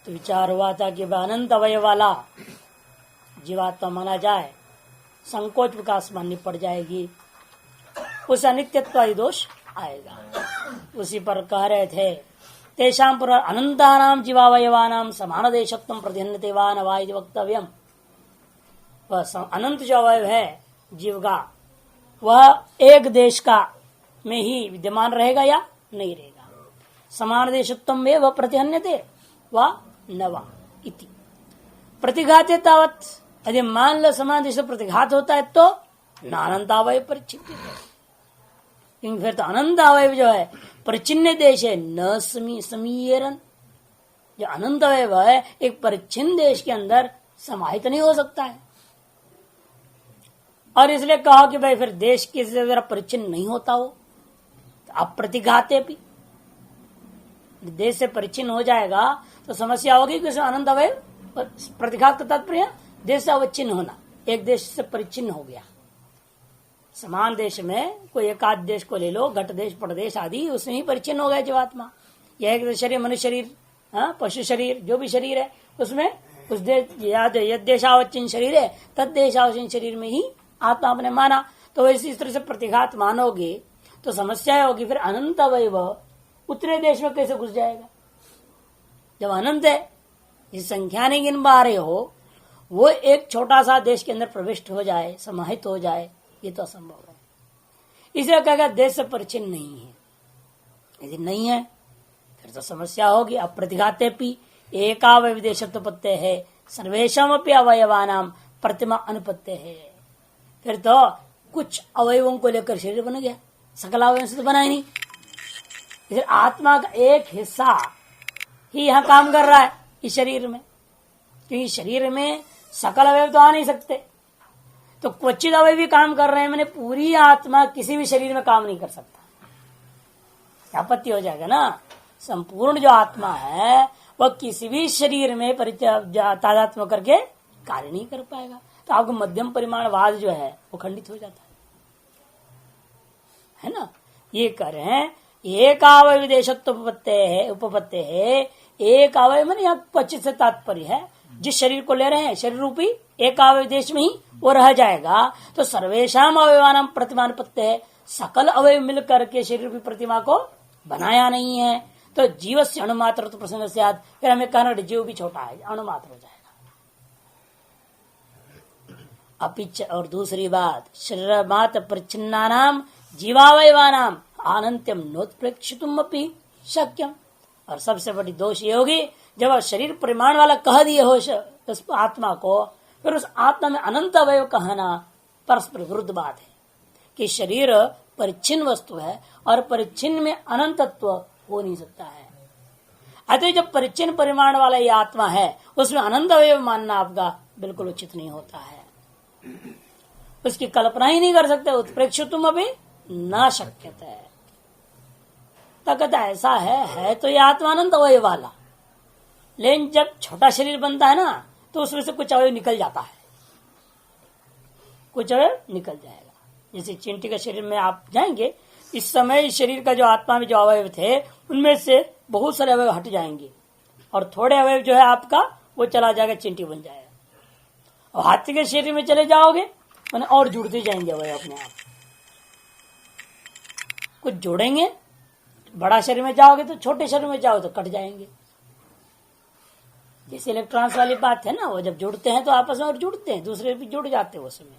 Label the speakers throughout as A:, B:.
A: तो विचार हुआ था कि वह अनंत अवयव वाला जीवात्मा माना जाए, संकोच विकास माननी पड़ जाएगी, उस अनित्यत्व दोष आएगा। उसी पर कह रहे थे तेषां पुनः अनंतानां जीवावयवानां समान देशत्वं प्रतिहन्यते वा न वा इति वक्तव्यम्। वह अनंत जो अवयव है जीव का, वह एक देश का में ही विद्यमान रहेगा या नहीं रहेगा। समान देशत्वं में वह प्रतिहन्यते वा न वा इति प्रतिघाते तावत, यदि मान लो समान देश प्रतिघात होता है तो अनंतावयव परिचिन्न, क्योंकि फिर तो अनंत अवयव जो है परिचिन्न देश है, न समीयरन। जो अनंत अवयव है एक परिचिन्न देश के अंदर समाहित नहीं हो सकता है। और इसलिए कहा कि भाई फिर देश के जरा परिचिन्न नहीं होता हो तो अब प्रतिघाते भी देश से परिचिन्न हो जाएगा तो समस्या होगी कि उसमें अनंत अवयव, प्रतिघात का तात्पर्य देश से अवच्छिन्न होना, एक देश से परिचिन्न हो गया। समान देश में कोई एक आध देश को ले लो, घट देश प्रदेश आदि, उसमें ही परिचिन्न हो गया जीवात्मा। यह एक शरीर, मनुष्य शरीर, पशु शरीर, जो भी शरीर है उसमें उस देशावच्छिन्न शरीर है, तद देशावच्छिन्न शरीर में ही आत्मा आपने माना। तो इस तरह से प्रतिघात मानोगे तो समस्या होगी, फिर अनंत अवयव उतने देश में कैसे घुस जाएगा। जब अनंत है, इस संख्या नहीं गिन पा रहे हो, वो एक छोटा सा देश के अंदर प्रविष्ट हो जाए, समाहित हो जाए, ये तो असंभव है। इसलिए कहेगा देश से परिचिन्न नहीं है। यदि नहीं है फिर तो समस्या होगी। अब प्रतिघाते भी एकावयव देशत्वपत्ते है, सर्वेशमपि अवयवानाम प्रतिमा अनुपत्ते है। फिर तो कुछ अवयवों को लेकर शरीर बन गया, सकल अवयवों से तो बना ही नहीं। इसलिए आत्मा का एक हिस्सा ही यहाँ काम कर रहा है इस शरीर में, क्योंकि शरीर में सकल अवयव तो आ नहीं सकते, तो क्वचित अवयव भी काम कर रहे हैं। मैंने पूरी आत्मा किसी भी शरीर में काम नहीं कर सकता, आपत्ति हो जाएगा ना। संपूर्ण जो आत्मा है वह किसी भी शरीर में तादात्म्य करके कार्य नहीं कर पाएगा। तो आपको मध्यम परिमाणवाद जो है वो खंडित हो जाता है ना। ये कह रहे हैं एकावयव देशत्व उपपत्ते है। एक अवयव में यहाँ 25 से तात्पर्य है, जिस शरीर को ले रहे हैं शरीर रूपी एक अवयव देश में ही वो रह जाएगा। तो सर्वेशाम अवयवानाम प्रतिमान पत्ते है, सकल अवयव मिल करके शरीर रूपी प्रतिमा को बनाया नहीं है। तो जीव से अणुमात्र तो प्रसंग से याद, फिर हमें कहना जीव भी छोटा है, अणुमात्र हो जाएगा। अपिच और दूसरी बात, शरीर मात्र परिचिन्ना नाम जीवावयवानाम अनंत्यम नोत्प्रेक्षितुम अपि शक्यम। और सबसे बड़ी दोष ये होगी जब आप शरीर परिमाण वाला कह दिए हो उस आत्मा को, फिर उस आत्मा में अनंत अवयव कहना परस्पर विरुद्ध बात है कि शरीर परिच्छिन्न वस्तु है और परिच्छिन्न में अनंतत्व हो नहीं सकता है। अतः जब परिच्छिन्न परिमाण वाला ये आत्मा है उसमें अनंत अवयव मानना आपका बिल्कुल उचित नहीं होता है, उसकी कल्पना ही नहीं कर सकते। उत्प्रेक्षितुम अभी न शक्यता है। तकत ऐसा है तो ये आत्मा अनंत अवयव वाला, लेकिन जब छोटा शरीर बनता है ना तो उसमें से कुछ अवयव निकल जाता है, कुछ अवयव निकल जाएगा। जैसे चिंटी के शरीर में आप जाएंगे, इस समय शरीर का जो आत्मा में जो अवयव थे उनमें से बहुत सारे अवयव हट जाएंगे और थोड़े अवयव जो है आपका वो चला जाएगा, चिंटी बन जाएगा। और हाथी के शरीर में चले जाओगे मैंने और जुड़ते जाएंगे अवयव अपने आप, कुछ जोड़ेंगे। बड़ा शरीर में जाओगे तो छोटे शरीर में जाओ तो कट जाएंगे। जैसे इलेक्ट्रॉन्स वाली बात है ना, वो जब जुड़ते हैं तो आपस में और जुड़ते हैं, दूसरे भी जुड़ जाते हैं उसमें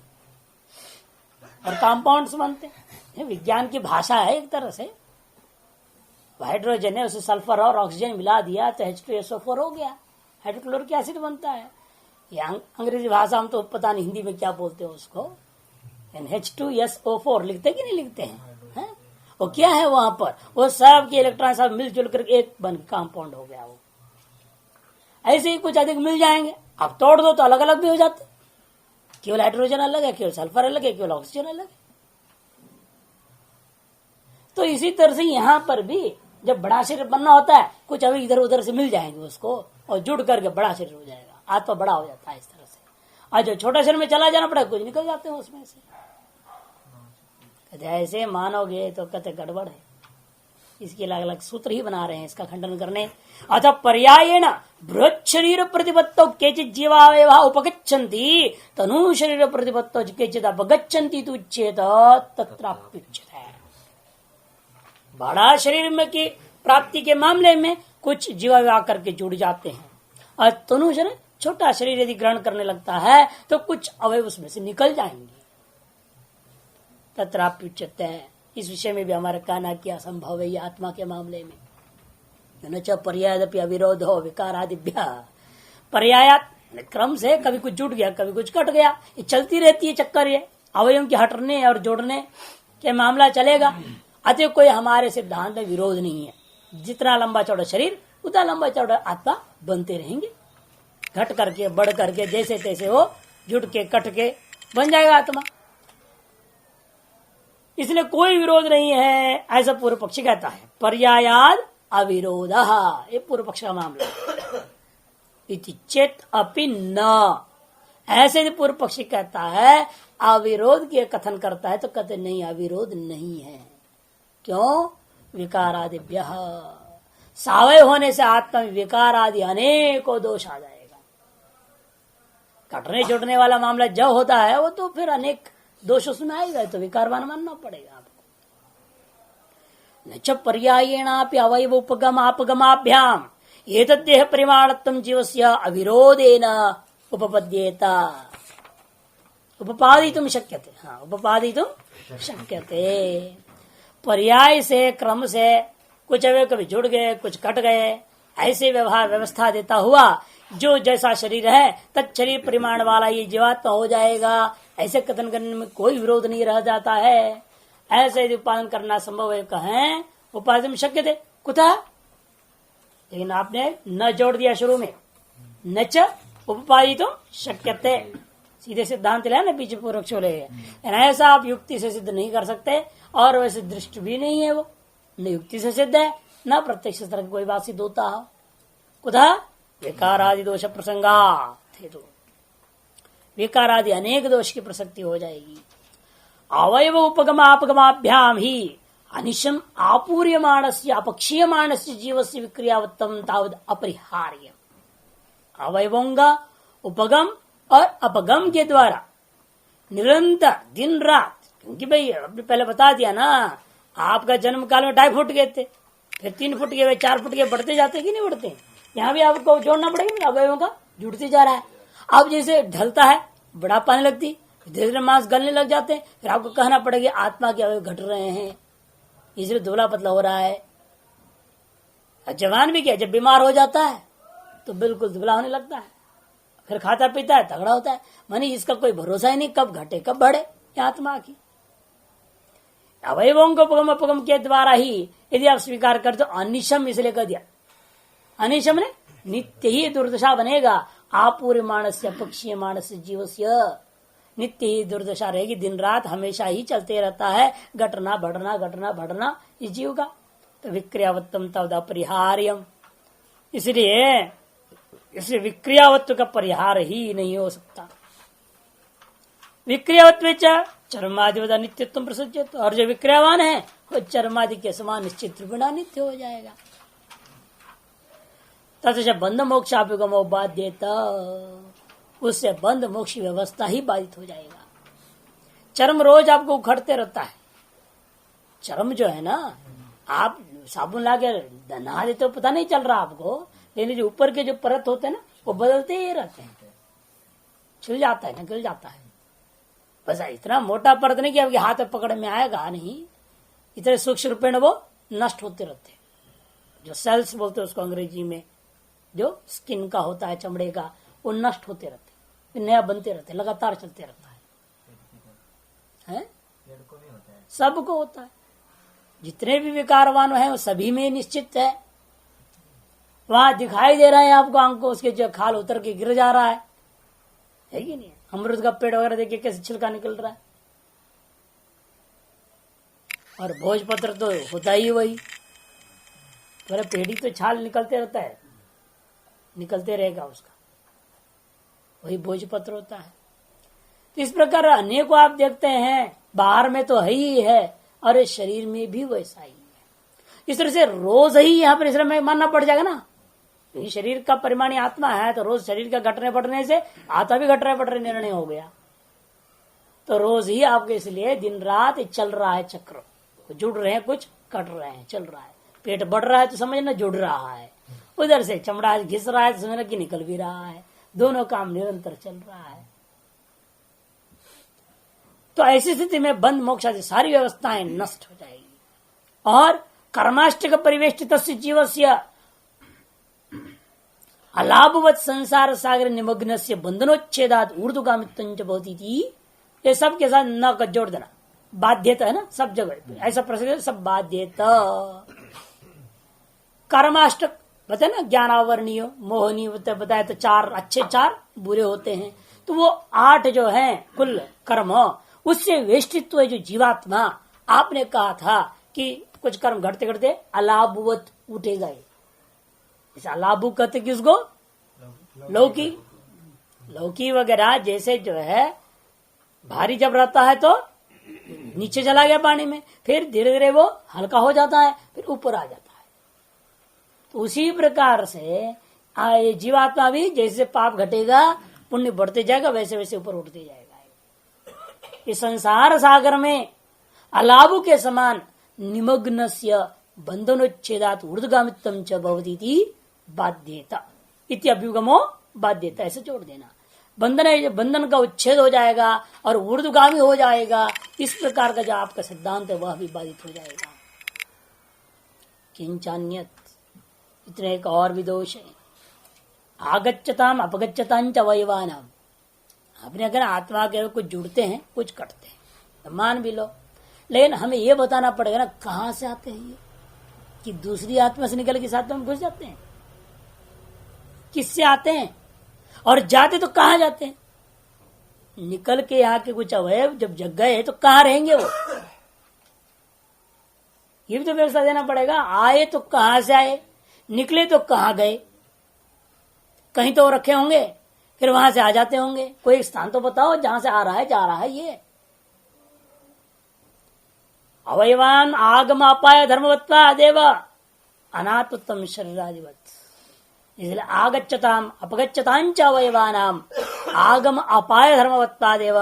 A: और कंपाउंड्स बनते हैं। विज्ञान की भाषा है एक तरह से। हाइड्रोजन है, उसे सल्फर और ऑक्सीजन मिला दिया तो H2SO4 हो गया, हाइड्रोक्लोरिक एसिड बनता है। ये अंग्रेजी भाषा हम तो पता नहीं हिंदी में क्या बोलते हैं उसको, H2SO4 लिखते कि नहीं लिखते हैं? वो क्या है वहां पर, वो सब के इलेक्ट्रॉन सब मिलजुल कर एक बन कंपाउंड हो गया। वो ऐसे ही कुछ अधिक मिल जाएंगे, अब तोड़ दो तो अलग अलग भी हो जाते। केवल हाइड्रोजन अलग है, केवल सल्फर अलग है, केवल ऑक्सीजन अलग है। तो इसी तरह से यहाँ पर भी जब बड़ा शरीर बनना होता है कुछ अभी इधर उधर से मिल जाएंगे उसको और जुड़ करके बड़ा शरीर हो जाएगा, आत्मा बड़ा हो जाता है इस तरह से। और जो छोटा शरीर में चला जाना पड़ेगा कुछ निकल जाते हैं उसमें से। कहते ऐसे मानोगे तो कहते गड़बड़ है, इसके अलग अलग सूत्र ही बना रहे हैं इसका खंडन करने। अतः पर्यायेण बृहत् शरीर प्रतिपत्तौ केचित् जीवावयवा उपगच्छन्ति तनु शरीर प्रतिपत्तौ केचित् अपगच्छन्ति तु उच्येत तत्राप्युच्यते। बड़ा शरीर में की प्राप्ति के मामले में कुछ जीवावयव करके जुड़ जाते हैं और तनु शरीर छोटा शरीर यदि ग्रहण करने लगता है तो कुछ अवयव उसमें से निकल जाएंगे। तत्राप्युच्यते है। इस विषय में भी हमारा कहना क्या संभव है ये आत्मा के मामले में। न च पर्यायदपि अविरोध हो विकारादिभ्य, पर्यायात क्रम से कभी कुछ जुट गया कभी कुछ कट गया, ये चलती रहती है चक्कर। ये अवयवों के हटने और जोड़ने के मामला चलेगा। अतः कोई हमारे सिद्धांत में विरोध नहीं है। जितना लंबा चौड़ा शरीर उतना लंबा चौड़ा आत्मा बनते रहेंगे, घट करके बढ़ करके जैसे तैसे हो जुट के कट के बन जाएगा आत्मा। इसलिए कोई विरोध नहीं है ऐसा पूर्व पक्षी कहता है। पर्यायाद अविरोध, ये पूर्व पक्ष का मामला। इति चेत अपि न, ऐसे पूर्व पक्षी कहता है अविरोध के कथन करता है तो कहते नहीं अविरोध नहीं है। क्यों? विकारादिभ्य, सावय होने से आत्मा में विकार आदि अनेकों दोष आ जाएगा। कटने जुटने वाला मामला जब होता है वो तो फिर अनेक दोष उसमें आएगा, तो विकारवान मानना पड़ेगा आपको। न च पर्यायेणापि अवयव उपगम अपगमाभ्याम एतद्देह परिमाणत्वं जीवस्य अविरोधेन उपपद्येत उपपादितुं शक्यते। हाँ, उपपादितुं शक्यते। पर्याय से क्रम से कुछ अवयव कभी जुड़ गए कुछ कट गए, ऐसे व्यवहार व्यवस्था देता हुआ जो जैसा शरीर है तत्शरीर परिमाण वाला ये जीवात्मा हो जाएगा, ऐसे कथन करने में कोई विरोध नहीं रह जाता है। ऐसे यदि उत्पादन करना संभव है कहें उपादन शक्य थे कुथा, लेकिन आपने न जोड़ दिया शुरू में, न च उपपादितुं शक्यते, सीधे सिद्धांत लिया ना पीछे पूर्वक चले। ऐसा आप युक्ति से सिद्ध नहीं कर सकते और वैसे दृष्टि भी नहीं है, वो न युक्ति से सिद्ध है न प्रत्यक्ष तरह की कोई बात सिद्ध होता हो। कुथा विकारादि दोष प्रसंगा थे, तो विकारादि अनेक दोष की प्रसक्ति हो जाएगी। अवयव उपगमापगमाभ्याम ही अनिशम आपूर्यमाणस्य अपक्षीयमाणस्य जीवस्य विक्रियावत्तम तावद अपरिहार्य। अवयवों का उपगम और अपगम के द्वारा निरंतर दिन रात, क्योंकि भाई आपने पहले बता दिया ना, आपका जन्म काल में 2.5 फुट गए थे, फिर 3 फुट गए, 4 फुट गए, बढ़ते जाते कि नहीं बढ़ते? यहाँ भी आपको जोड़ना पड़ेगा, अवयवों का जुड़ते जा रहा है। अब जैसे ढलता है बड़ा पाने लगती, धीरे धीरे मांस गलने लग जाते हैं, फिर आपको कहना पड़ेगा आत्मा के अवयव घट रहे हैं, इसलिए दुबला पतला हो रहा है। जवान भी क्या, जब बीमार हो जाता है तो बिल्कुल दुबला होने लगता है, फिर खाता पीता है तगड़ा होता है। मानी इसका कोई भरोसा ही नहीं कब घटे कब बढ़े, ये आत्मा की। अवयवों को उपगम अपगम के द्वारा ही यदि आप स्वीकार करते तो अनिशम इसलिए कह दिया, अनिशम ने नित्य ही दुर्दशा बनेगा। आपूर्य मानस्य अपक्षीय मानस्य जीवस्य नित्य ही दुर्दशा रहेगी, दिन रात हमेशा ही चलते रहता है, घटना बढ़ना इस जीव का। तो विक्रियावत्तम तद अपरिहार्यम, इसलिए इसे विक्रियावत्व का परिहार ही नहीं हो सकता। विक्रियावत्व चर्मादिवदा नित्यत्व प्रसज्जित, और जो विक्रियावान है वो चर्मादि के समान निश्चित रूपेण नित्य हो जाएगा। तथा बंध मोक्षाभ्युगमो बाध्यत, उससे बंध मोक्ष व्यवस्था ही बाधित हो जाएगा। चर्म रोज आपको उखड़ते रहता है, चर्म जो है ना, आप साबुन लाके नहा देते हो पता नहीं चल रहा आपको, लेकिन जो ऊपर के जो परत होते हैं ना वो बदलते ही रहते हैं, छिल जाता है निकल जाता है। बस इतना मोटा परत नहीं कि आपके हाथ में पकड़ में आएगा नहीं, इतने सूक्ष्म रूपेण वो नष्ट होते रहते हैं। जो सेल्स बोलते हैं उसको अंग्रेजी में, जो स्किन का होता है चमड़े का, वो नष्ट होते रहते, फिर नया बनते रहते, लगातार चलते रहता है? सबको होता है, जितने भी विकारवान हैं वो सभी में निश्चित है। वहां दिखाई दे रहा है आपको आंख को, उसके जो खाल उतर के गिर जा रहा है कि नहीं? अमृत का पेड़ वगैरह देखिए कैसे छिलका निकल रहा है, और भोजपत्र तो होता ही वही, पर पेड़ी तो छाल निकलते रहता है, निकलते रहेगा उसका, वही भोजपत्र होता है। तो इस प्रकार अनेकों आप देखते हैं, बाहर में तो है ही है और इस शरीर में भी वैसा ही है। इस तरह से रोज ही यहाँ पर इसमें मानना पड़ जाएगा ना, क्योंकि शरीर का परिमाणी आत्मा है, तो रोज शरीर का घटने बढ़ने से आत्मा भी घटने बढ़ने निर्णय हो गया। तो रोज ही आपके इसलिए दिन रात चल रहा है चक्र, जुड़ रहे हैं, कुछ कट रहे हैं, चल रहा है। पेट बढ़ रहा है तो समझना जुड़ रहा है, उधर से चमड़ा घिस रहा है तो समझना कि निकल भी रहा है। दोनों काम निरंतर चल रहा है। तो ऐसी स्थिति में बंध मोक्ष आदि सारी व्यवस्थाएं नष्ट हो जाएगी। और कर्माष्टक परिवेष्टित जीवस्य अलाभवत संसार सागर निमग्न से बंधनोच्छेदात ऊर्ध्वगामित्वं च भवति थी। ये सब के साथ न का जोड़ देना, बाध्यता है ना, सब जगह ऐसा प्रश्न, सब बाध्यता। कर्माष्टक बताए ना, ज्ञानावरणीय मोहनीय बताया, तो 4 अच्छे 4 बुरे होते हैं। तो वो 8 जो है कुल कर्म, उससे वेष्टित्व है जो जीवात्मा। आपने कहा था कि कुछ कर्म घटते घटते अलाभवत उठेगा। इस अलाभु कहते किसको? लौकी, लौकी वगैरह जैसे जो है भारी जब रहता है तो नीचे चला गया पानी में, फिर धीरे धीरे वो हल्का हो जाता है, फिर ऊपर आ जाता है। तो उसी प्रकार से जीवात्मा भी जैसे पाप घटेगा पुण्य बढ़ते जाएगा, वैसे वैसे ऊपर उठते जाएगा। इस संसार सागर में अलाभु के समान निमग्नस्य बंधनोच्छेदात ऊर्ध्वगामित्वं च भवति बाध्यता इति अभ्युगमो बाध्यता, ऐसे जोड़ देना। बंधन का उच्छेद हो जाएगा और ऊर्ध्वगामी हो जाएगा। इस प्रकार का जो आपका सिद्धांत है वह भी बाधित हो जाएगा। किंचान्यत, इतने एक और भी दोष है। आगच्छताम अपगच्छतां च अवयवानाम। आपने अगर आत्मा के कुछ जुड़ते हैं कुछ कटते हैं, तो मान भी लो, लेकिन हमें यह बताना पड़ेगा ना कहां से आते हैं ये, कि दूसरी आत्मा से निकल के साथ में घुस जाते हैं, किससे आते हैं और जाते तो कहां जाते हैं। निकल के यहाँ के कुछ अवयव जब जग गए तो कहां रहेंगे वो, ये भी तो व्यवस्था देना पड़ेगा। आए तो कहां से आए, निकले तो कहां गए, कहीं तो रखे होंगे, फिर वहां से आ जाते होंगे। कोई स्थान तो बताओ जहां से आ रहा है जा रहा है। ये अवयवान आगम अपाय धर्मवत्ता देव अनात्मतम शरीरादिवत। इसलिए आगच्छताम अपगच्छतांच अवयवानाम आगम अपाय धर्मवत्ता देव।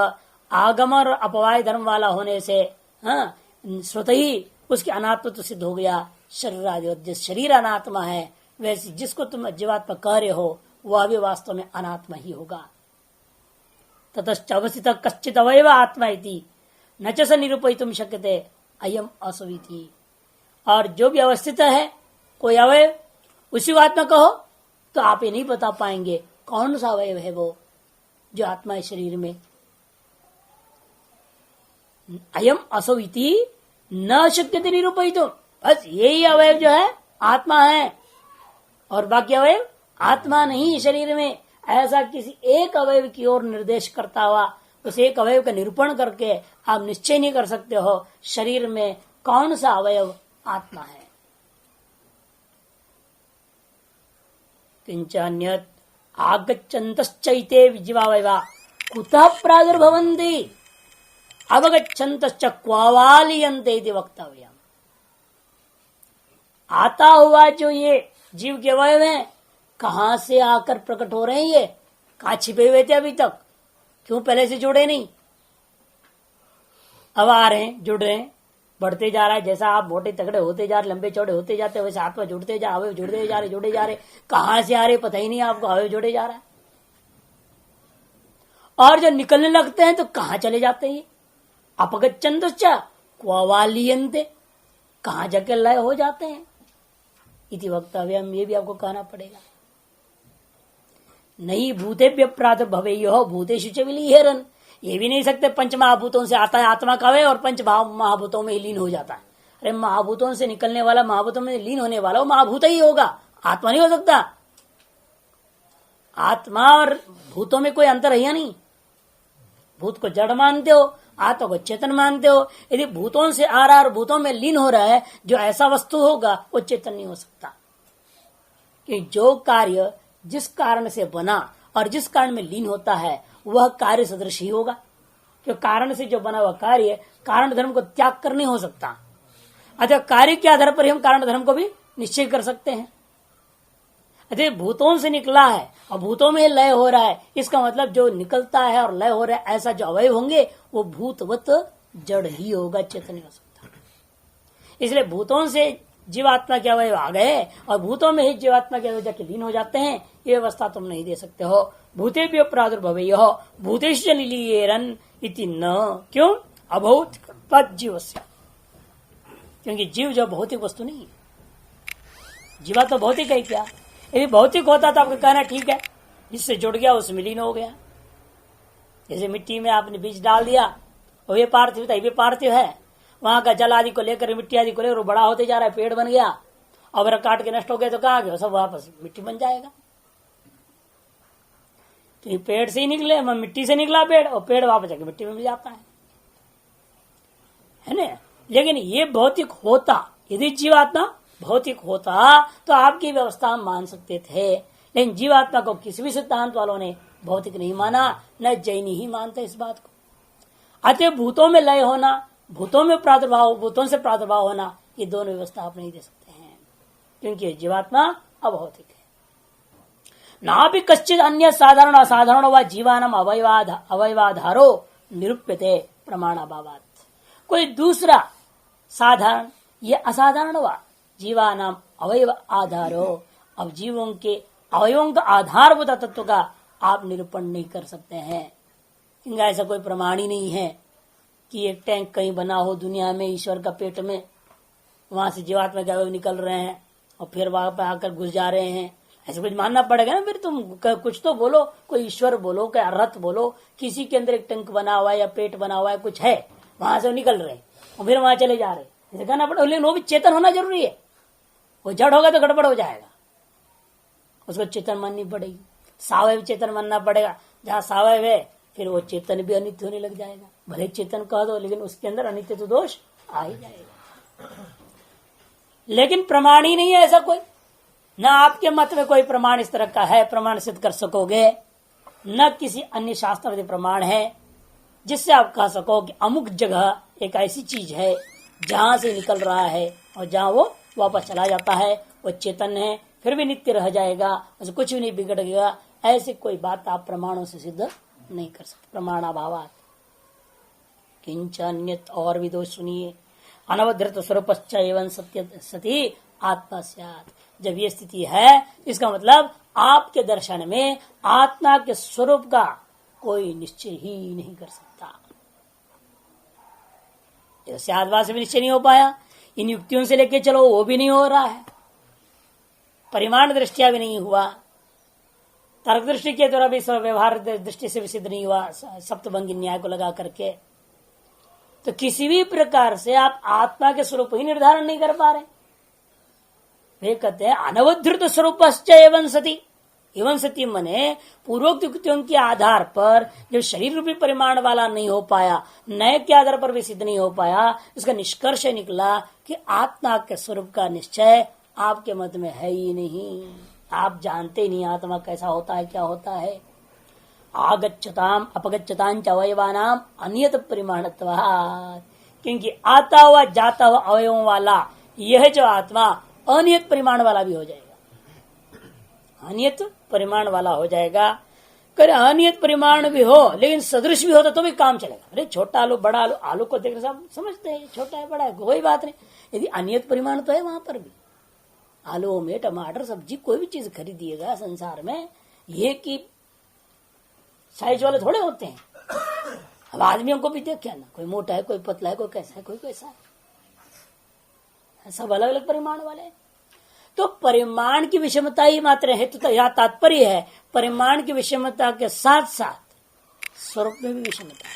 A: आगम और अपवाय धर्म वाला होने से स्वतः ही उसकी अनात्मत्व सिद्ध हो गया। शरीरादिवत, जिस शरीर अनात्मा है वैसे जिसको तुम जीवात्मा कह रहे हो वह भी वास्तव में अनात्मा ही होगा। ततश्च अवस्थित कश्चित अवयव आत्मा इति न च स निरूपयितुं शक्यते अयम असविति। और जो भी अवस्थित है कोई अवयव, उसी को आत्मा कहो तो आप ये नहीं बता पाएंगे कौन सा अवयव है वो जो आत्मा है शरीर में। अयम असविति न शक्यते निरूपयितुं। बस यही अवयव जो है आत्मा है और बाकी अवयव आत्मा नहीं शरीर में। ऐसा किसी एक अवयव की ओर निर्देश करता हुआ उस एक अवयव का निरूपण करके आप निश्चय नहीं कर सकते हो शरीर में कौन सा अवयव आत्मा है। किंचान्यत आगच्छन्तश्चैते जीवावयवा कुतः प्रादुर्भवन्ति अवगच्छन्तश्च क्वावालीयन्ते इति वक्तव्यम्। आता हुआ जो ये जीव के अवयव हैं कहां से आकर प्रकट हो रहे हैं, ये कहां छिपे हुए थे अभी तक, क्यों पहले से जुड़े नहीं, अब आ रहे हैं, जुड़ रहे हैं, बढ़ते जा रहा है। जैसा आप मोटे तगड़े होते जा रहे, लंबे चौड़े होते जाते, वैसे आत्मा जुड़ते जा, अवयव जुड़ते जा रहे, जुड़े जा रहे। कहां से आ रहे पता ही नहीं आपको, अवयव जुड़े जा रहा है। और जो निकलने लगते हैं तो कहां चले जाते हैं, अपगच्छन्तश्च क्वावालीयन्ते, कहां जाके लय हो जाते हैं इति वक्तव्यम्। ये भी आपको कहना पड़ेगा। नहीं भूतेभ्य प्रादुर्भवेयो भूतेषु च विलीयरन्। ये भी नहीं सकते पंच महाभूतों से आता है आत्मा का वे और पंच महाभूतों में लीन हो जाता है। अरे महाभूतों से निकलने वाला, महाभूतों में लीन होने वाला वो महाभूत ही होगा, आत्मा नहीं हो सकता। आत्मा और भूतों में कोई अंतर है या नहीं। भूत को जड़ मानते हो, आत्मा को चेतन मानते हो। यदि भूतों से आ रहा है और भूतों में लीन हो रहा है, जो ऐसा वस्तु होगा वो चेतन नहीं हो सकता। कि जो कार्य जिस कारण से बना और जिस कारण में लीन होता है वह कार्य सदृश ही होगा। क्यों, कारण से जो बना हुआ कार्य कारण धर्म को त्याग कर नहीं हो सकता। अतः कार्य के आधार पर हम कारण धर्म को भी निश्चय कर सकते हैं। अरे भूतों से निकला है और भूतों में लय हो रहा है, इसका मतलब जो निकलता है और लय हो रहा है ऐसा जो अवयव होंगे वो भूतवत जड़ ही होगा, चेतन नहीं हो सकता। इसलिए भूतों से जीवात्मा के अवयव आ गए और भूतों में ही जीवात्मा के अवयव जाके लीन हो जाते हैं, ये व्यवस्था तुम नहीं दे सकते हो। भूते भी प्रादुर्भवेय भूतेश निलीयेरन इति न, क्यों? अभौतिक जीव से, क्योंकि जीव जो भौतिक वस्तु नहीं है, जीवा तो भौतिक है क्या? यदि भौतिक होता तो आपका कहना ठीक है, जिससे जुड़ गया उसमें लीन हो गया। जैसे मिट्टी में आपने बीज डाल दिया और ये पार्थिव था, ये पार्थिव है, वहां का जल आदि को लेकर मिट्टी आदि को लेकर वो बड़ा होते जा रहा है, पेड़ बन गया, और काट के नष्ट हो गया तो कहा गया, सब वापस मिट्टी बन जाएगा। तो ये पेड़ से ही निकले, मिट्टी से निकला पेड़, और पेड़ वापस जाके मिट्टी में मिल जाता है ना। लेकिन ये भौतिक होता, यदि जीवात्मा भौतिक होता तो आपकी व्यवस्था हम मान सकते थे, लेकिन जीवात्मा को किसी भी सिद्धांत वालों ने भौतिक नहीं माना, न जैनी ही मानते इस बात को। अतः भूतों में लय होना, भूतों में प्रादुर्भाव, भूतों से प्रादुर्भाव होना, ये दोनों व्यवस्था आप नहीं दे सकते हैं, क्योंकि जीवात्मा अभौतिक है। ना भी कश्चित अन्य साधारण असाधारण व जीवानाम अवयवाधारो निरूप्यते प्रमाणाभावात्। कोई दूसरा साधारण या असाधारण व जीवानाम अवयव आधारो, अब जीवों के अवयवों का आधारभूत तत्व का आप निरूपण नहीं कर सकते हैं, क्योंकि ऐसा कोई प्रमाण ही नहीं है कि एक टैंक कहीं बना हो दुनिया में ईश्वर का पेट में, वहां से जीवात्मा के अवयव निकल रहे हैं और फिर वहां पर आकर घुस जा रहे हैं। ऐसा कुछ मानना पड़ेगा ना, फिर तुम कुछ तो बोलो, कोई ईश्वर बोलो, कोई रथ बोलो, किसी के अंदर एक टैंक बना हुआ है या पेट बना हुआ है, कुछ है, वहां से निकल रहे हैं और फिर वहां चले जा रहे हैं, ऐसा कहना पड़ेगा। लेकिन वो भी चेतन होना जरूरी है, वो जड़ होगा तो गड़बड़ हो जाएगा, उसको चेतन माननी पड़ेगी। सावयव चेतन मानना पड़ेगा, जहां सावयव है फिर वो चेतन भी अनित्य होने लग जाएगा। भले चेतन कह दो, लेकिन उसके अंदर अनित्य तो दोष आ ही जाएगा। लेकिन प्रमाण ही नहीं है ऐसा कोई, न आपके मत में कोई प्रमाण इस तरह का है, प्रमाण सिद्ध कर सकोगे, न किसी अन्य शास्त्र प्रमाण है जिससे आप कह सको कि अमुक जगह एक ऐसी चीज है जहां से निकल रहा है और जहां वो वापस चला जाता है, वो चेतन है, फिर भी नित्य रह जाएगा, उसे कुछ भी नहीं बिगड़ेगा। ऐसी कोई बात आप प्रमाणों से सिद्ध नहीं कर सकते। प्रमाणाभावात् किंच अन्यत्, और भी दोष सुनिए। अनवधृत स्वरूपश्च एवं सत्य सती आत्मा स्यात्। जब ये स्थिति है, इसका मतलब आपके दर्शन में आत्मा के स्वरूप का कोई निश्चय ही नहीं कर सकता। स्याद्वाद से भी निश्चय नहीं हो पाया, इन युक्तियों से लेके चलो वो भी नहीं हो रहा है, परिमाण दृष्टिया भी नहीं हुआ, तर्क दृष्टि के द्वारा भी व्यवहार दृष्टि से भी सिद्ध नहीं हुआ सप्तभंगी न्याय को लगा करके। तो किसी भी प्रकार से आप आत्मा के स्वरूप ही निर्धारण नहीं कर पा रहे। वे कहते हैं अनवधृत स्वरूपश्च एवं सती। एवं सती मने पूर्वोक्त युक्तियों के आधार पर जो शरीर रूपी परिमाण वाला नहीं हो पाया, नए के आधार पर भी सिद्ध नहीं हो पाया, इसका निष्कर्ष निकला कि आत्मा के स्वरूप का निश्चय आपके मत में है ही नहीं। आप जानते नहीं आत्मा कैसा होता है, क्या होता है। आगच्छताम अपगच्छतांच अवयवानाम अनियत परिमाणत्वात्, क्योंकि आता हुआ जाता हुआ अवयवों वाला यह जो आत्मा अनियत परिमाण वाला भी हो जाएगा, अनियत परिमाण वाला हो जाएगा। कर अनियत परिमाण भी हो लेकिन सदृश भी होता तो भी काम चलेगा। अरे छोटा आलू बड़ा आलू, आलू को देखकर सब समझते हैं छोटा है बड़ा है, कोई बात नहीं। यदि अनियत परिमाण तो है वहां पर भी, आलू में टमाटर सब्जी कोई भी चीज खरीदिएगा संसार में, ये कि साइज वाले थोड़े होते हैं। अब आदमियों को भी देखे ना, कोई मोटा है, कोई पतला है, कोई कैसा है, कोई कैसा है, सब अलग अलग परिमाण वाले हैं। तो परिमाण की विषमता ही मात्र हेतु तो यह तात्पर्य है, परिमाण की विषमता के साथ साथ स्वरूप में भी विषमता है।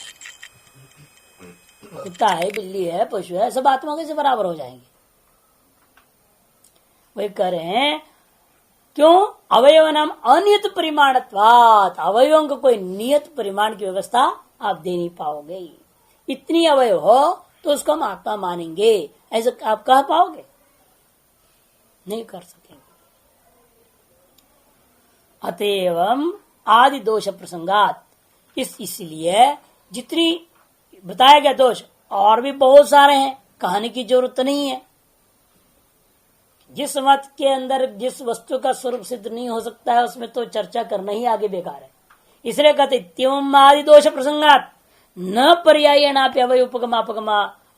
A: कुत्ता है, बिल्ली है, पशु है, सब आत्मा कैसे बराबर हो जाएंगे। वही कह रहे हैं क्यों, अवयव नाम अनियत परिमाणत्वात्, अवयवों को कोई नियत परिमाण की व्यवस्था आप दे नहीं पाओगे। इतनी अवयव हो तो उसको हम आत्मा मानेंगे, ऐसा आप कह पाओगे? नहीं कर सकेंगे। अतएवं आदि दोष प्रसंगात, इसलिए जितनी बताया गया दोष और भी बहुत सारे हैं, कहने की जरूरत नहीं है। जिस मत के अंदर जिस वस्तु का स्वरूप सिद्ध नहीं हो सकता है उसमें तो चर्चा करना ही आगे बेकार है। इसलिए कहते त्यम आदि दोष प्रसंगात न पर्याय नाप्य अवय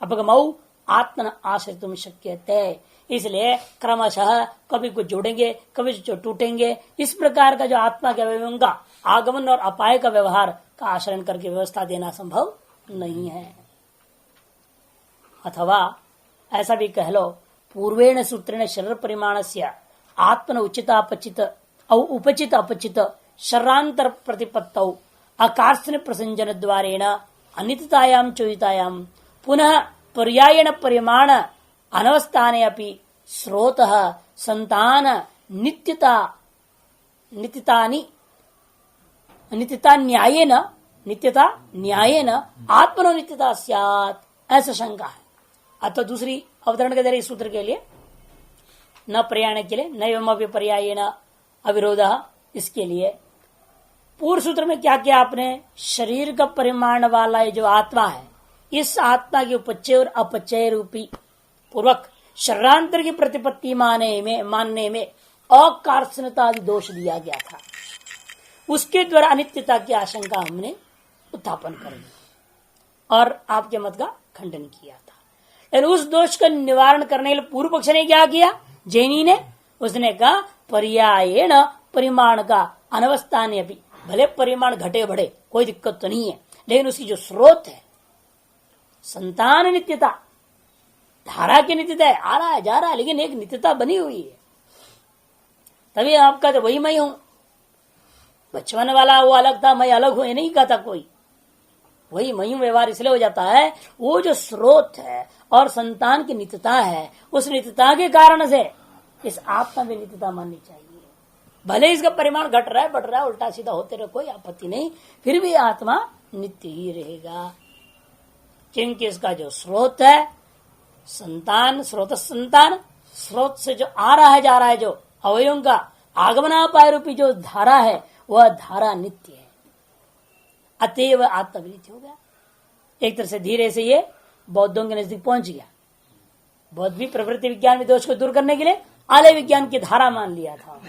A: अपगमऊ आत्मन आश्रितुम शक्यते। इसलिए क्रमशः कभी कुछ जोड़ेंगे कभी टूटेंगे। इस प्रकार का जो आत्मा के अवयवों का आगमन और अपाय का व्यवहार का आश्रय करके व्यवस्था देना संभव नहीं है। अथवा ऐसा भी कह लो, पूर्वेण सूत्रेण शरीर परिमाण से आत्मन उचित अपचित उपचित अपचित शरीरांतर प्रतिपत्तौ अकार्षण प्रसंजन द्वारेण अनित्यतायां चोदितायां पुनः पर्यायेण परिमाण अनवस्थाने अपि स्रोतः संतान नित्यता न्यायेन आत्मनो नित्यता स्यात्, ऐसा शंका है। अतः दूसरी अवतरण के द्वारा सूत्र के लिए न पर्याय के लिए नैवम पर्यायेन अविरोध, इसके लिए पूर्व सूत्र में क्या किया आपने, शरीर का परिमाण वाला जो आत्मा है इस आत्मा के उपचय और अपचय रूपी पूर्वक शरीरांतर की प्रतिपत्ति मानने में अकार्षणता आदि दोष दिया गया था। उसके द्वारा अनित्यता की आशंका हमने उत्थापन कर दी और आपके मत का खंडन किया था। लेकिन उस दोष का निवारण करने के लिए पूर्व पक्ष ने क्या किया, जैनी ने, उसने कहा पर्यायेण परिमाण का अनवस्था ने भी, भले परिमाण घटे बढ़े कोई दिक्कत तो नहीं है, लेकिन उसकी जो स्रोत है संतान नित्यता, धारा की नित्यता है, आ रहा है जा रहा है, लेकिन एक नित्यता बनी हुई है। तभी आपका तो वही मैं हूं, बचपन वाला वो अलग था मैं अलग हूं ये नहीं कहता कोई, वही मैं हूं व्यवहार इसलिए हो जाता है। वो जो स्रोत है और संतान की नित्यता है, उस नित्यता के कारण से इस आत्मा में नित्यता माननी चाहिए। भले इसका परिमाण घट रहा है बढ़ रहा है उल्टा सीधा होते रहे कोई आपत्ति नहीं, फिर भी आत्मा नित्य ही रहेगा, क्योंकि इसका जो स्रोत है संतान, स्रोत स्रोत से जो आ रहा है जा रहा है, जो अवयवों का आगमनापाय रूपी जो धारा है वह धारा नित्य है, अतएव आत्मा नित्य हो गया। एक तरह से धीरे से ये बौद्धों के नजदीक पहुंच गया। बौद्ध भी प्रवृत्ति विज्ञान में दोष को दूर करने के लिए आलय विज्ञान की धारा मान लिया था।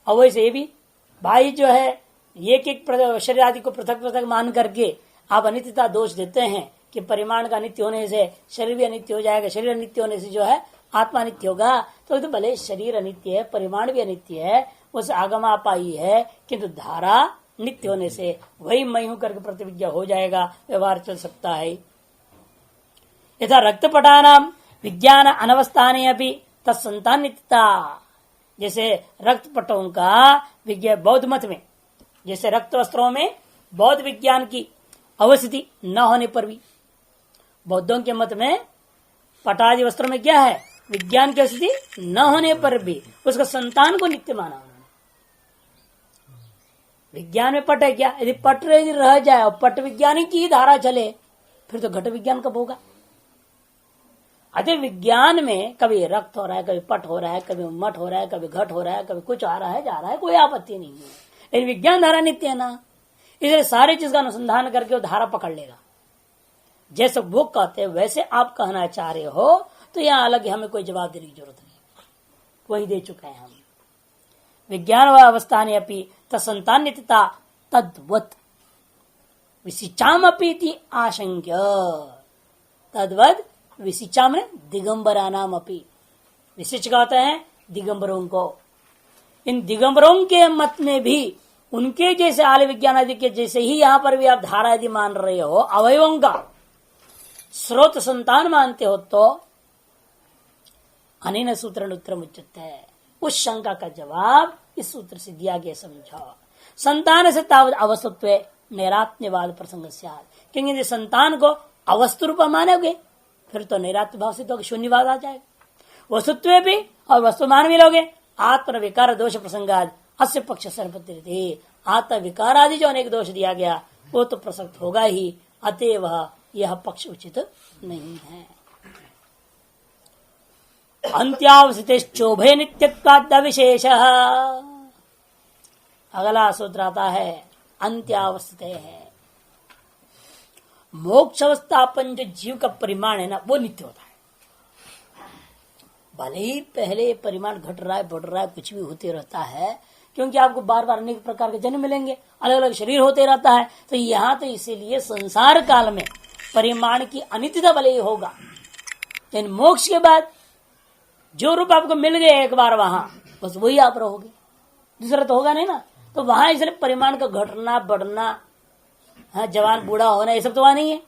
A: और वैसे ये भी भाई जो है एक शरीर आदि को पृथक पृथक मान करके आप अनित्यता दोष देते हैं कि परिमाण का अनित्य होने से शरीर भी अनित्य हो जाएगा, शरीर अनित्य होने से जो है आत्मा अनित्य होगा। तो भले शरीर अनित्य है, परिमाण भी अनित्य है, उस आगमापाई है, किंतु धारा नित्य होने से वही मैं हूं करके प्रतिविज्ञा हो जाएगा, व्यवहार चल सकता है। यथा रक्तपटानाम विज्ञान अनवस्थाने अभी तत्संतान नित्यता, जैसे रक्तपटों का विज्ञान बौद्ध मत में, जैसे रक्त वस्त्रों में बौद्ध विज्ञान की अवस्थिति न होने पर भी, बौद्धों के मत में पटादि वस्त्रों में क्या है, विज्ञान की स्थिति न होने पर भी उसका संतान को नित्य माना उन्होंने। विज्ञान में पट है क्या, यदि पट रह जाए और पट विज्ञान की धारा चले फिर तो घट विज्ञान कब होगा। अतः विज्ञान में कभी रक्त हो रहा है, कभी पट हो रहा है, कभी मठ हो रहा है, कभी घट हो रहा है, कभी कुछ आ रहा है जा रहा है, कोई आपत्ति नहीं है, लेकिन विज्ञान धारा नित्य है ना, इसलिए सारी चीज का अनुसंधान करके वो धारा पकड़ लेगा। जैसे वो कहते हैं वैसे आप कहना चाह रहे हो तो यहाँ अलग हमें कोई जवाब देने की जरूरत नहीं, वही दे चुके हैं हम। विज्ञान व अवस्थाने अपनी तत्संतान नित्यता तद्वत विसिचाम अपीति आशंक्य, तद्वत विसिचाम ने दिगंबरा नाम अपी, विशिष्ट कहते हैं दिगंबरों को। इन दिगंबरों के मत में भी उनके जैसे आलय विज्ञान आदि के जैसे ही यहाँ पर भी आप धारा आदि मान रहे हो, अवयवों का स्रोत संतान मानते हो, तो अनेन सूत्र उत्तरम उच्यते है, उस शंका का जवाब इस सूत्र से दिया गया। समझो संतान से तावत अवस्तुत्व नैरात्म्यवाद प्रसंग स्यात्, क्योंकि यदि संतान को अवस्तु रूप मानोगे फिर तो नैरात्म्य भाव से तो शून्यवाद आ जाएगा। वस्तुत्व भी और वस्तुमान भी लोगे, आत्म विकार दोष प्रसंगाद अस्य पक्ष सर्वपत्ति, आत्म विकार आदि जो अनेक दोष दिया गया वो तो प्रसक्त होगा ही, अतएव यह पक्ष उचित नहीं है। अंत्यावसितोभय नित्यत्वाद विशेष, अगला सूत्र आता है अंत्यावस्थित है, मोक्ष अवस्थापन जो जीव का परिमाण है ना वो नित्य होता है। भले ही पहले परिमाण घट रहा है बढ़ रहा है कुछ भी होते रहता है, क्योंकि आपको बार बार अनेक प्रकार के जन्म मिलेंगे, अलग अलग शरीर होते रहता है। तो यहाँ तो इसीलिए संसार काल में परिमाण की अनित्यता भले ही होगा, लेकिन मोक्ष के बाद जो रूप आपको मिल गए एक बार वहां, बस वही आप रहोगे, दूसरा तो होगा नहीं ना। तो वहां इसलिए परिमाण का घटना बढ़ना, जवान बूढ़ा होना, ये सब तो वहां नहीं है।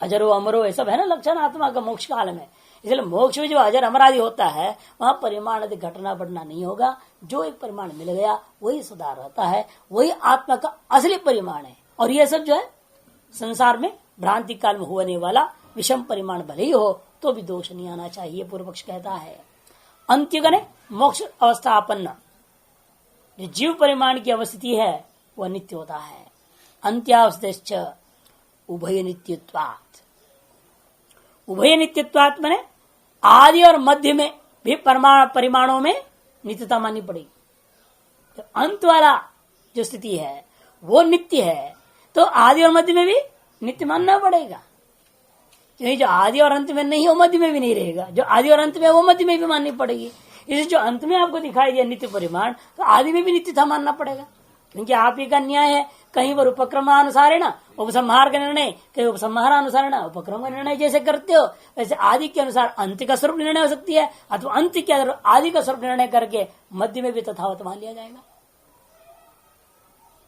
A: अजरो अमरो ये सब है ना लक्षण आत्मा का मोक्ष काल में। इसलिए मोक्ष में जो अजर अमर आदि होता है वहां परिमाण आदि घटना बढ़ना नहीं होगा। जो एक परिमाण मिल गया वही सदा रहता है, वही आत्मा का असली परिमाण है। और ये सब जो है संसार में भ्रांति काल में होने वाला विषम परिमाण भले ही हो तो भी दोष नहीं आना चाहिए, पूर्व पक्ष कहता है। अंत्यगणे मोक्ष अवस्थापन्न जो जीव परिमाण की अवस्थिति है वह नित्य होता है। अंत्यावस्थ उभय नित्यत्वात्, उभय नित्यत्वात् माने आदि और मध्य में भी परिमाणों में नित्यता माननी पड़ेगी। तो अंत वाला जो स्थिति है वो नित्य है, तो आदि और मध्य में भी नित्य मानना पड़ेगा। क्योंकि जो आदि और अंत में नहीं वो मध्य में भी नहीं रहेगा, जो आदि और अंत में वो मध्य में भी माननी पड़ेगी। इसलिए जो अंत में आपको दिखाई दिया नित्य परिमाण, तो आदि में भी नित्यता मानना पड़ेगा। क्योंकि आप ही का न्याय है, कहीं पर उपक्रमानुसार है ना उपसंहार का निर्णय, कहीं उपसंहारानुसार है ना उपक्रम का निर्णय जैसे करते हो, वैसे आदि के अनुसार अंत का स्वरूप निर्णय हो सकती है, अथवा अंत के आदि का स्वरूप निर्णय करके मध्य में भी तथावत मान लिया जाएगा।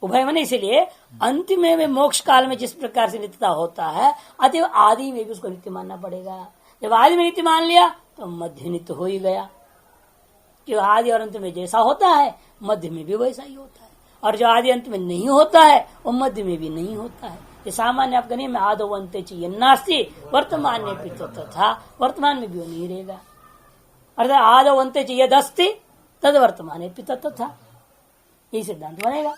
A: उभय मन इसीलिए अंतिम में मोक्ष काल में जिस प्रकार से नित्यता होता है, अतएव आदि में भी उसको नित्य मानना पड़ेगा। जब आदि में नित्य मान लिया तो मध्य नित्य हो ही गया, क्योंकि आदि और अंत में जैसा होता है मध्य में भी वैसा ही होता है, और जो आदि अंत में नहीं होता है वो मध्य में भी नहीं होता है। ये सामान्य आपका नियम है, आदो अंते चाहिए नास्ति वर्तमान में भी तथा, वर्तमान में भी वो नहीं रहेगा। अर्थात आदो अंते चाहिए दस्ती तद वर्तमान पिता तथा, यही सिद्धांत बनेगा।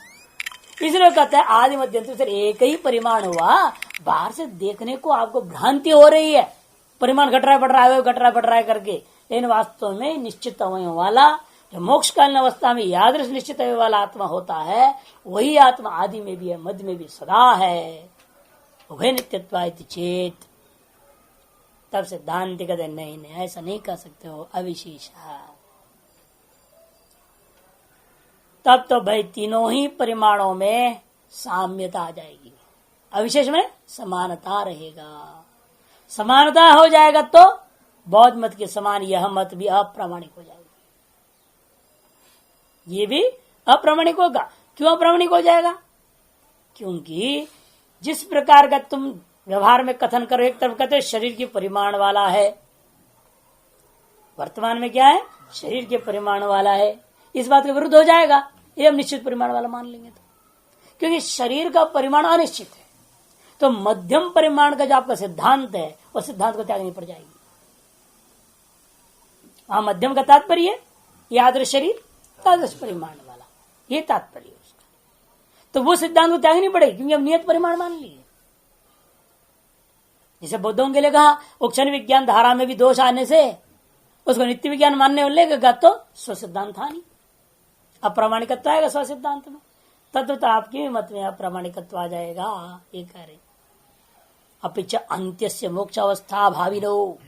A: इसलिए कहते हैं आदि मध्य अंत से एक ही परिमाण हुआ, बाहर से देखने को आपको भ्रांति हो रही है, परिमाण घट रहा है बढ़ रहा है घट रहा है बढ़ रहा है करके, लेकिन वास्तव में निश्चित अवयव वाला जो मोक्षकालीन अवस्था में यादृश निश्चित अवयव वाला आत्मा होता है, वही आत्मा आदि में भी है मध्य में भी सदा है। उभय नित्यत्वाय चेत, तब सिद्धांत कहते नहीं नहीं ऐसा नहीं कह सकते हो, अविशेष। तब तो भाई तीनों ही परिमाणों में साम्यता आ जाएगी, अविशेष में समानता रहेगा। समानता हो जाएगा तो बौद्ध मत के समान यह मत भी अप्रामाणिक हो जाएगा, ये भी अप्रामाणिक होगा। क्यों अप्रामाणिक हो जाएगा? क्योंकि जिस प्रकार का तुम व्यवहार में कथन करो, एक तरफ कहते शरीर के परिमाण वाला है, वर्तमान में क्या है शरीर के परिमाण वाला है, इस बात के विरुद्ध हो जाएगा। ये हम निश्चित परिमाण वाला मान लेंगे तो, क्योंकि शरीर का परिमाण अनिश्चित है, तो मध्यम परिमाण का जो आपका सिद्धांत है उस सिद्धांत को त्यागनी पड़ जाएगी। वहां मध्यम का तात्पर्य यादृश शरीर तादृश परिमाण वाला, ये तात्पर्य उसका। तो वो सिद्धांत को त्यागनी पड़ेगी, क्योंकि हम नियत परिमाण मान लिए। जैसे बुद्धों के लिए कहा क्षण विज्ञान धारा में भी दोष आने से उसको नित्य विज्ञान मानने लगेगा तो स्व सिद्धांत था नहीं, अप्रामाणिकत्व आएगा स्व सिद्धांत में, तत्व तो आपके मत में अप्रामाणिकत्व आ जाएगा। ये कह रहे अपिच अंत्यस्य मोक्ष अवस्था भाविनो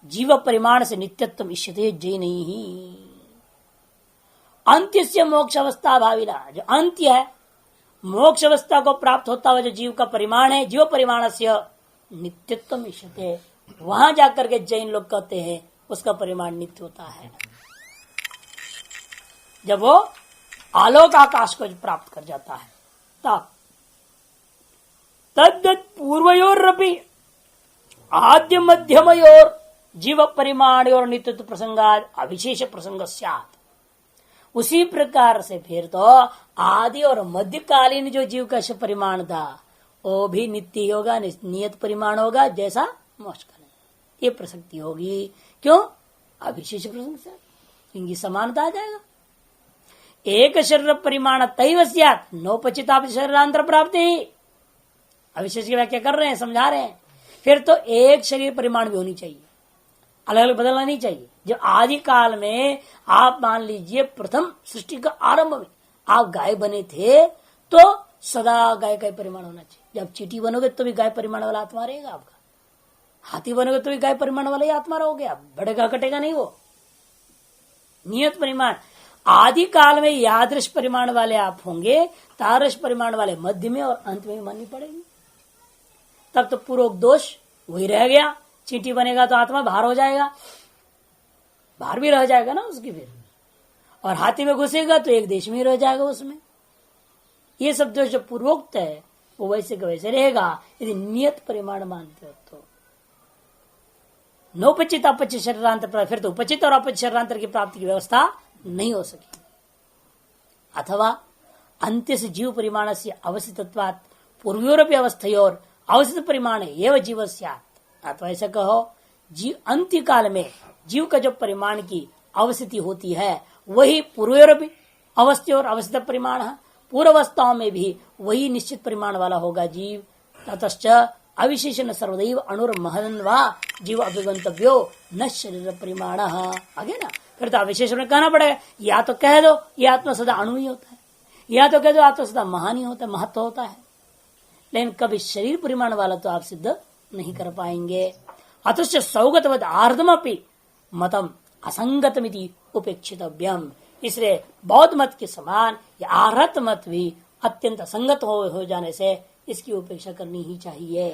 A: जीव परिमाण से नित्यत्व इष्यते जय नहीं। अंत्यस्य मोक्ष अवस्था भाविना, जो अंत्य है मोक्ष अवस्था को प्राप्त होता हुआ जो जीव का परिमाण है, जीव परिमाण से नित्यत्व इष्यते, वहां जाकर के जैन लोग कहते हैं उसका परिमाण नित्य होता है। जब वो आलोक आकाश को प्राप्त कर जाता है तब तद्दत पूर्वयोरपि आद्य मध्यमयोर जीव परिमाण और नित्यत्व प्रसंगाद अविशेष प्रसंग स्यात्। उसी प्रकार से फिर तो आदि और मध्यकालीन जो जीव का परिमाण था वो भी नित्य होगा, नियत परिमाण होगा जैसा मोक्ष कालीन, ये प्रसक्ति होगी। क्यों? अविशेष प्रसंग से, क्योंकि समानता आ जाएगा। एक शरीर परिमाण तैव स्यात् नोपचिता शरीरांतर प्राप्ति, अविशेष की व्याख्या कर रहे हैं, समझा रहे हैं। फिर तो एक शरीर परिमाण भी होनी चाहिए, अलग अलग बदलना नहीं चाहिए। जब आदि काल में आप मान लीजिए प्रथम सृष्टि का आरंभ में आप गाय बने थे तो सदा गाय का परिमाण होना चाहिए। जब चीटी बनोगे तो भी गाय परिमाण वाला आत्मा रहेगा आपका, हाथी बनेगा तो गाय परिमाण वाला ही आत्मा रहोगे, आप बढ़ेगा घटेगा नहीं वो नियत परिमाण। आदि काल में यादृश परिमाण वाले आप होंगे, तादृश परिमाण वाले मध्य में और अंत में माननी पड़ेगी। तब तो पूर्वक दोष वही रह गया। चींटी बनेगा तो आत्मा बाहर हो जाएगा, बाहर भी रह जाएगा ना उसकी फिर, और हाथी में घुसेगा तो एक देश में ही रह जाएगा उसमें। ये सब जो पूर्वोक्त है वो वैसे का वैसे रहेगा यदि नियत परिमाण मानते हो तो। नौपचित अपचित शरीरांतर, फिर तो उपचित और अपचित शरीरांतर की प्राप्ति की व्यवस्था नहीं हो सकी। अथवा अंत्य से जीव परिमाण से अवस्थितत्वात् पूर्वोरपि अवस्थयोर अवस्थित परिमाण एवं जीव स्यात्। अथवा ऐसा कहो जीव अंत्य काल में जीव का जो परिमाण की अवस्थिति होती है वही पूर्वोरपि अवस्थयोर अवस्थित परिमाण है, पूर्वावस्थाओं में भी वही निश्चित परिमाण वाला होगा जीव। ततश्च अविशेषण सर्वदैव अणुर्महन वा जीव अभिगंतव्यो न शरीर परिमाण। आगे ना फिर तो अविशेष में कहना पड़ेगा, या तो कह दो ये आत्मा सदा अणु ही होता है, या तो कह दो आत्मा सदा महान ही होता है, महत्व होता है, लेकिन कभी शरीर परिमाण वाला तो आप सिद्ध नहीं कर पाएंगे। अतश्च सौगतवद आर्धमपि मतम असंगतमिति उपेक्षितव्यम। इसलिए बौद्ध मत के समान या आहत मत भी अत्यंत असंगत हो जाने से इसकी उपेक्षा करनी ही चाहिए।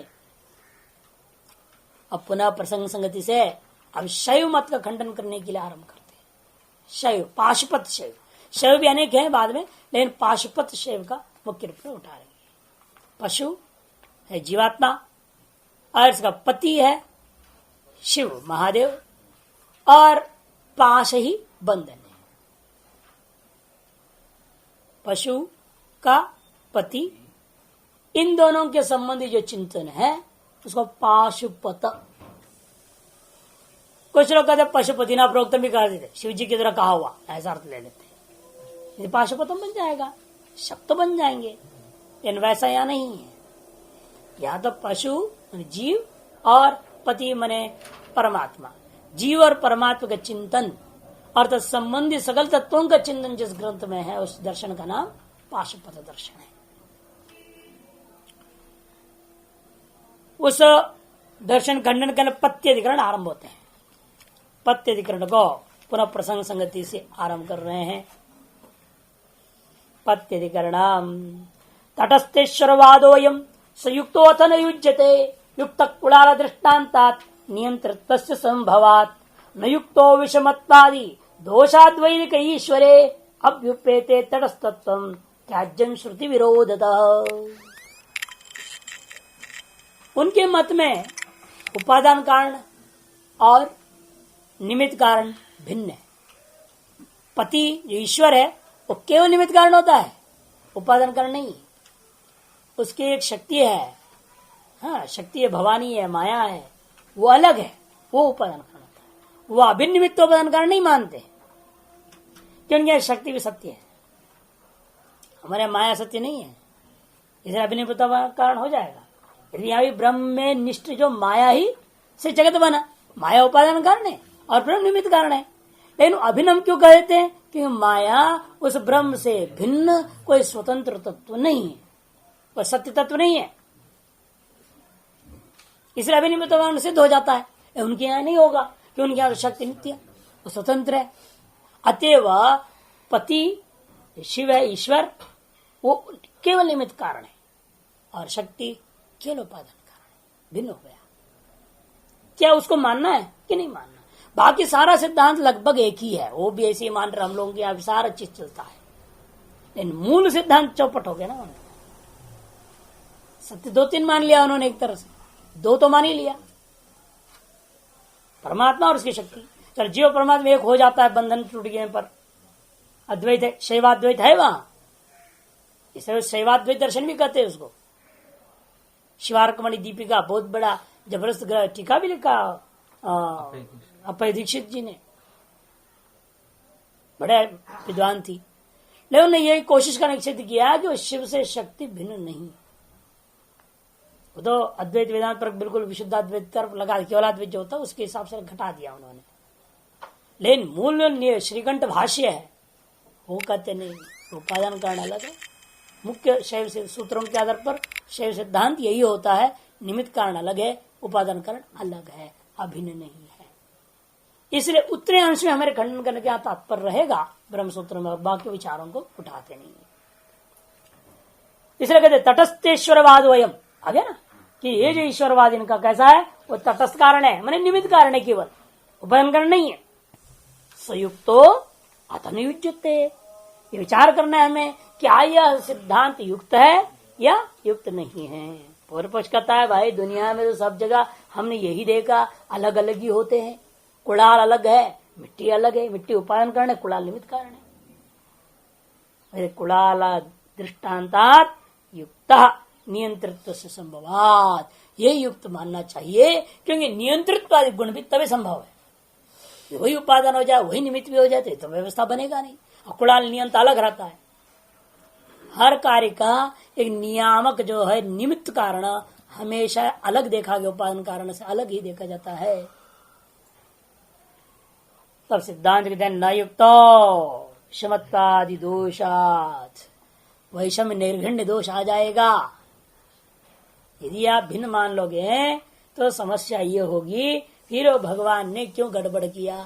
A: अब पुनः प्रसंग संगति से अब शैव मत का खंडन करने के लिए आरंभ करते हैं। शैव, पाशुपत शैव, शैव भी अनेक हैं बाद में, लेकिन पाशुपत शैव का मुख्य रूप में उठा लेंगे। पशु है जीवात्मा और इसका पति है शिव महादेव, और पाश ही बंधन है। पशु का पति, इन दोनों के संबंधी जो चिंतन है उसको पाशुपत। कुछ लोग कहते पशुपति ना प्रोक्तम भी कर देते, शिव जी की तरह कहा हुआ ऐसा अर्थ ले लेते हैं। ये पाशुपतम बन जाएगा, शब्द बन जाएंगे, लेकिन वैसा यहाँ नहीं है। यहाँ तो पशु जीव और पति मने परमात्मा, जीव और परमात्मा का चिंतन और संबंधी सकल तत्वों का चिंतन जिस ग्रंथ में है उस दर्शन का नाम पाशुपत दर्शन है। उस दर्शन खंडन के पत्य अधिकरण आरंभ होते हैं। पत्य अधिकरण को पुनः प्रसंग संगति से आरंभ कर रहे हैं। पत्य अधिकरण तटस्थेश्वरवादोयम संयुक्तो अथ न युज्यते युक्त कुलाल दृष्टान्तात् नियंत्रित्वस्य संभवात् न युक्तो विषमत्वादि दोषाद्वैदिक ईश्वरे अभ्युपेते तटस्थत्वं त्याज्यं श्रुति विरोधतः। उनके मत में उपादान कारण और निमित्त कारण भिन्न है। पति जो ईश्वर है वो केवल निमित्त कारण होता है, उपादान कारण नहीं। उसकी एक शक्ति है, हाँ शक्ति है, भवानी है, माया है, वो अलग है, वो उपादान कारण होता है। वो अभिन्न निमित्त उपादान कारण नहीं मानते क्योंकि शक्ति भी सत्य है, हमारे माया सत्य नहीं है, इसलिए अभिन्न उपादान कारण हो जाएगा। यदि यहाँ भी ब्रह्म में निष्ठ जो माया ही से जगत बना, माया उपादान कारण है और ब्रह्म निमित्त कारण है। लेकिन अभिन्न क्यों कहते हैं? क्योंकि माया उस ब्रह्म से भिन्न कोई स्वतंत्र तत्व नहीं है, कोई सत्य तत्व नहीं है, इसलिए अभिनिमित्त कारण सिद्ध हो जाता है। उनके यहाँ नहीं होगा कि उनके यहाँ शक्ति नित्य, वो स्वतंत्र है। अतएव पति शिव है, ईश्वर, वो केवल निमित्त कारण है और शक्ति केवल उपादान कारण है, भिन्न हो गया। क्या उसको मानना है कि नहीं मानना? बाकी सारा सिद्धांत लगभग एक ही है, वो भी ऐसे ही मान रहे, हम लोगों के यहाँ सारा चीज चलता है, लेकिन मूल सिद्धांत चौपट हो गया ना। उन्होंने सत्य दो तीन मान लिया उन्होंने, एक तरह से दो तो मान ही लिया, परमात्मा और उसकी शक्ति। चल जीव परमात्मा एक हो जाता है बंधन टूट गए पर, अद्वैत है, शैवाद्वैत है वहां, इसलिए शैवाद्वैत दर्शन भी कहते हैं उसको। शिवार्कमणि दीपिका बहुत बड़ा जबरदस्त टीका भी लिखा अभय दीक्षित जी ने, बड़े विद्वान थी। लेकिन उन्होंने यही कोशिश करने की सिद्ध किया कि शिव से शक्ति भिन्न नहीं। वो तो अद्वैत वेदांत पर बिल्कुल विशुद्ध अद्वैत कर लगा, केवल अद्वैत जो होता है उसके हिसाब से घटा दिया उन्होंने। लेकिन मूल श्रीकंठ भाष्य है, वो कहते नहीं, उपादान कारण अलग है। मुख्य शैव से सूत्रों के आधार पर शैव सिद्धांत यही होता है, निमित्त कारण अलग है, उपादान कारण अलग है, अभिन्न नहीं है। इसलिए उतने अंश में हमारे खंडन करने का तात्पर्य रहेगा ब्रह्मसूत्र में, और बाकी विचारों को उठाते नहीं। इसलिए कहते तटस्थेश्वरवाद वयम, आ गया ना कि ये जो ईश्वरवाद इनका कैसा है, वो तटस्थ कारण है, माने निमित्त कारण है, केवल उपादान कारण नहीं है। संयुक्तो अतनुयुज्यते, ये विचार करना है हमें क्या यह सिद्धांत युक्त है या युक्त नहीं है। पूर्व पक्ष कहता है भाई दुनिया में तो सब जगह हमने यही देखा, अलग अलग ही होते हैं, कुड़ाल अलग है, मिट्टी अलग है, मिट्टी उपादान कारण है, कुड़ाल निमित्त कारण है। कुड़ाल दृष्टांतात युक्त नियंत्रित्व से संभवात, ये युक्त मानना चाहिए, क्योंकि नियंत्रित्व आदि गुण भी तभी संभव है। वही उपादान हो जाए, वही निमित्त भी हो जाते तो व्यवस्था बनेगा नहीं। और कुड़ाल नियंत अलग रहता है, हर कार्य का एक नियामक जो है निमित्त कारण हमेशा अलग देखा गया, उपादान कारण से अलग ही देखा जाता है। तब सिद्धांत कहते हैं न युक्तो विषमत्वादि दोषात्, वैषम्य निर्घण्य दोष आ जाएगा। यदि आप भिन्न मान लोगे तो समस्या ये होगी, फिर भगवान ने क्यों गड़बड़ किया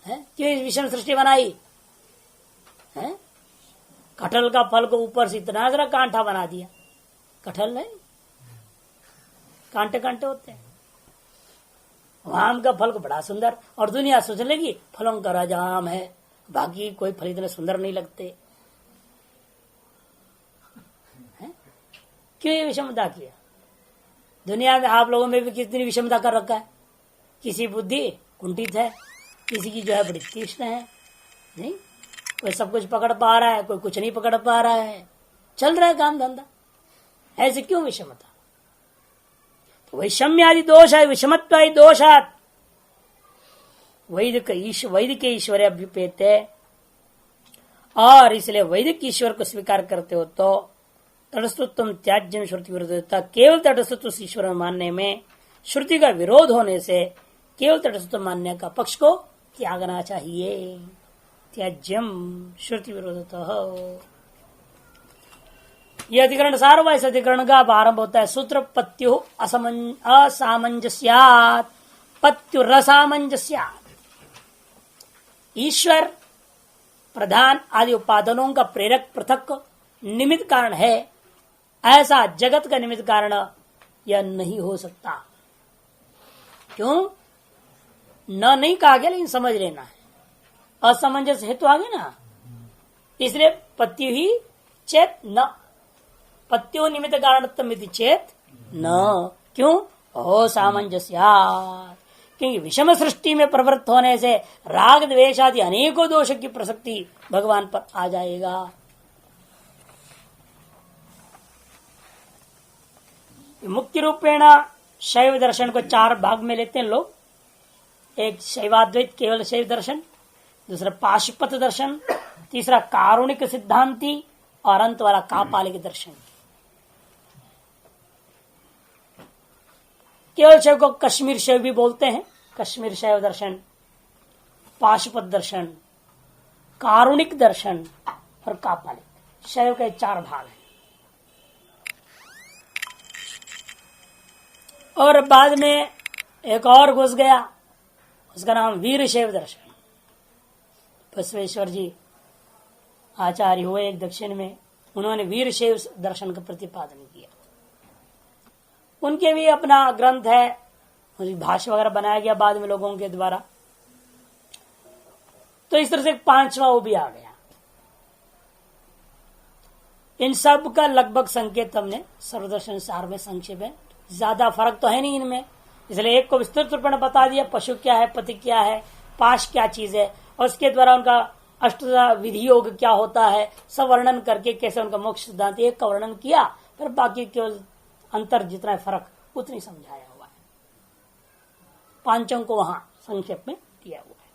A: है, क्यों इस विषम सृष्टि बनाई है? कटहल का फल को ऊपर से इतना जरा कांटा बना दिया, कटहल नहीं कांटे कांटे होते हैं। आम का फल को बड़ा सुंदर, और दुनिया सोच लेगी फलों का राजा आम है, बाकी कोई फल इतने सुंदर नहीं लगते। क्यों ये विषमता किया? दुनिया में आप लोगों में भी कितनी विषमता कर रखा है। किसी बुद्धि कुंठित है, किसी की जो है बड़ी तीक्ष्ण है, नहीं कोई सब कुछ पकड़ पा रहा है, कोई कुछ नहीं पकड़ पा रहा है, चल रहा है काम धंधा। ऐसे क्यों विषमता? तो वैषम्य आदि दोष है, विषमत्व आदि दोषात् वैदिक ईश्वर अभ्युपेत है, और इसलिए वैदिक ईश्वर को स्वीकार करते हो तो तटस्थत्व त्याज्यम श्रुति विरोधता, केवल तटस्थत्व ईश्वर मानने में श्रुति का विरोध होने से केवल तटस्थत्व मानने का पक्ष को त्यागना चाहिए। त्याज्यम श्रुति विरोधतः। यह अधिकरण सार्वभौम, इस अधिकरण का आरंभ होता है सूत्र पत्यु असामंजस्यात्, पत्युरसामंजस्यात्। ईश्वर प्रधान आदि उपादानों का प्रेरक पृथक निमित्त कारण है, ऐसा जगत का निमित्त कारण यह नहीं हो सकता। क्यों? न नहीं कहा गया, लेकिन समझ लेना है, असमंजस हेतु आ गया ना, इसलिए पत्यु ही चेत न, पत्यो निमित्त कारणत्वम इति चेत न। क्यों? असामंजस्यात्, क्योंकि विषम सृष्टि में प्रवृत्त होने से राग द्वेष आदि अनेकों दोष की प्रसक्ति भगवान पर आ जाएगा। मुख्य रूपेण शैव दर्शन को चार भाग में लेते हैं लोग। एक शैवाद्वैत केवल शैव दर्शन, दूसरा पाशुपत दर्शन, तीसरा कारुणिक सिद्धांति, और अंत वाला कापालिक दर्शन। केवल शैव को कश्मीर शैव भी बोलते हैं, कश्मीर शैव दर्शन, पाशुपत दर्शन, कारुणिक दर्शन और कापालिक। शैव के चार भाग हैं। और बाद में एक और घुस गया, उसका नाम वीर शैव दर्शन। बसवेश्वर जी आचार्य हुए एक दक्षिण में, उन्होंने वीर शैव दर्शन का प्रतिपादन किया। उनके भी अपना ग्रंथ है, भाष्य वगैरह बनाया गया बाद में लोगों के द्वारा। तो इस तरह से पांचवा वो भी आ गया। इन सब का लगभग संकेत हमने सर्वदर्शन सार में संक्षेप है, ज्यादा फर्क तो है नहीं इनमें, इसलिए एक को विस्तृत रूप में बता दिया, पशु क्या है, पति क्या है, पाश क्या चीज है, और उसके द्वारा उनका अष्टधा विधि योग क्या होता है, सब वर्णन करके कैसे उनका मोक्ष सिद्धांत एक का वर्णन किया, फिर बाकी केवल अंतर जितना फर्क उतनी समझाया हुआ है। पांचों को वहां संक्षेप में दिया हुआ है।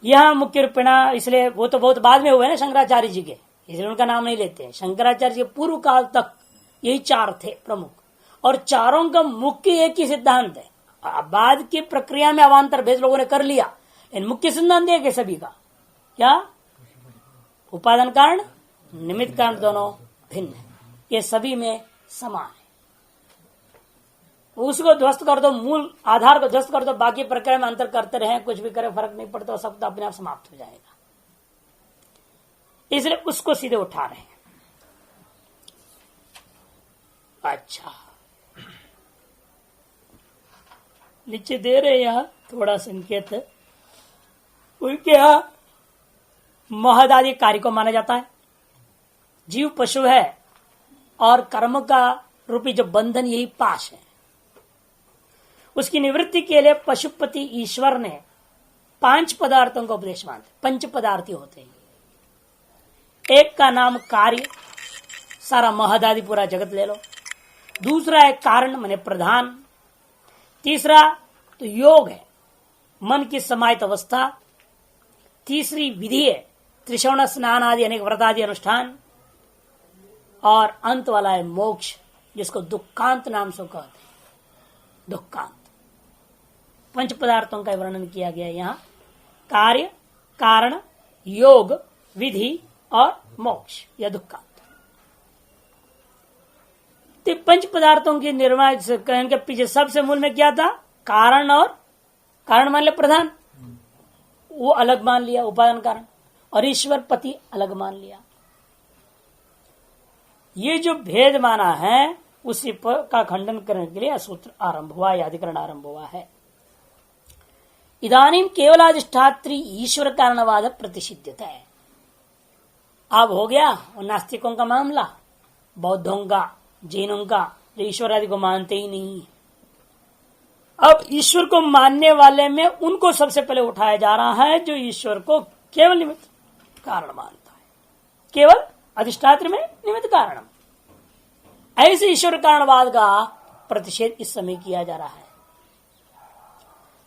A: यह मुख्य रूपेण, इसलिए वो तो बहुत बाद में हुए ना शंकराचार्य जी के, इसलिए उनका नाम नहीं लेते हैं। शंकराचार्य जी पूर्व काल तक यही चार थे प्रमुख, और चारों का मुख्य एक ही सिद्धांत है। बाद की प्रक्रिया में अवान्तर भेद लोगों ने कर लिया, इन मुख्य सिद्धांत एक है सभी का। क्या? उपादान कारण निमित्त कारण दोनों भिन्न है, ये सभी में समान है। उसको ध्वस्त कर दो, मूल आधार को ध्वस्त कर दो, बाकी प्रक्रिया में अंतर करते रहे, कुछ भी करे फर्क नहीं पड़ता, सब तो अपने आप समाप्त हो जाएगा। इसलिए उसको सीधे उठा रहे हैं। अच्छा, नीचे दे रहे यहां थोड़ा संकेत, उनके यहां महद आदि कार्य को माना जाता है। जीव पशु है और कर्म का रूपी जो बंधन यही पाश है। उसकी निवृत्ति के लिए पशुपति ईश्वर ने 5 पदार्थों का उपदेश मानते, 5 पदार्थी होते हैं। एक का नाम कार्य, सारा महद आदि पूरा जगत ले लो। दूसरा है कारण माने प्रधान। तीसरा तो योग है, मन की समाहित अवस्था। तीसरी विधि है, त्रिशवण स्नान आदि अनेक व्रत आदि अनुष्ठान। और अंत वाला है मोक्ष, जिसको दुखांत नाम से कहते हैं, दुखांत। 5 पदार्थों का वर्णन किया गया यहाँ, कार्य, कारण, योग, विधि और मोक्ष या दुखांत। 5 पदार्थों के निर्माण के पीछे सबसे मूल में क्या था? कारण, और कारण मान लिया प्रधान, वो अलग मान लिया उपादान कारण, और ईश्वर पति अलग मान लिया। ये जो भेद माना है उसी का खंडन करने के लिए सूत्र आरंभ हुआ या अधिकरण आरंभ हुआ है। इदानीम केवलाधिष्ठात्री ईश्वर कारणवाद प्रतिषिध्यता है। अब हो गया और नास्तिकों का मामला, बौद्धों का, जैनों का, जो ईश्वर आदि को मानते ही नहीं। अब ईश्वर को मानने वाले में उनको सबसे पहले उठाया जा रहा है जो ईश्वर को केवल निमित्त कारण मानता है, केवल अधिष्ठात्र में निमित्त कारण। ऐसे ईश्वर कारणवाद का प्रतिषेध इस समय किया जा रहा है।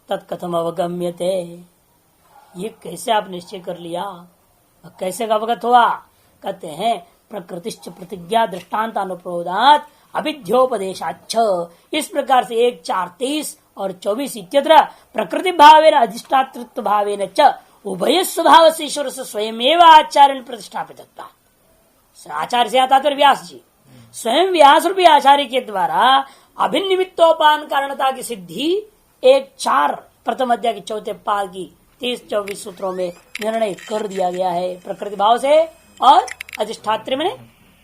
A: तत्कथम अवगम्यते, ये कैसे आप निश्चय कर लिया, कैसे अवगत हुआ? कहते हैं प्रकृतिश्च प्रतिज्ञा दृष्टान्त अनुप्रोदात अभिध्योपदेशाच्छ। इस प्रकार से 1, 4, 23 और 24 इत्यत्र प्रकृति भावेन अधिष्ठातृत्व भावेन च उभय स्वभाव से ईश्वर से स्वयं आचार्य प्रतिष्ठापित। आचार्य से आता तो व्यास जी, स्वयं व्यास रूपी आचार्य के द्वारा अभिनिमित्तोपान कारणता की सिद्धि 1, 4 प्रथम अध्याय के 4 पाद की 23-24 सूत्रों में निर्णय कर दिया गया है। प्रकृति भाव से और अधिष्ठात्र में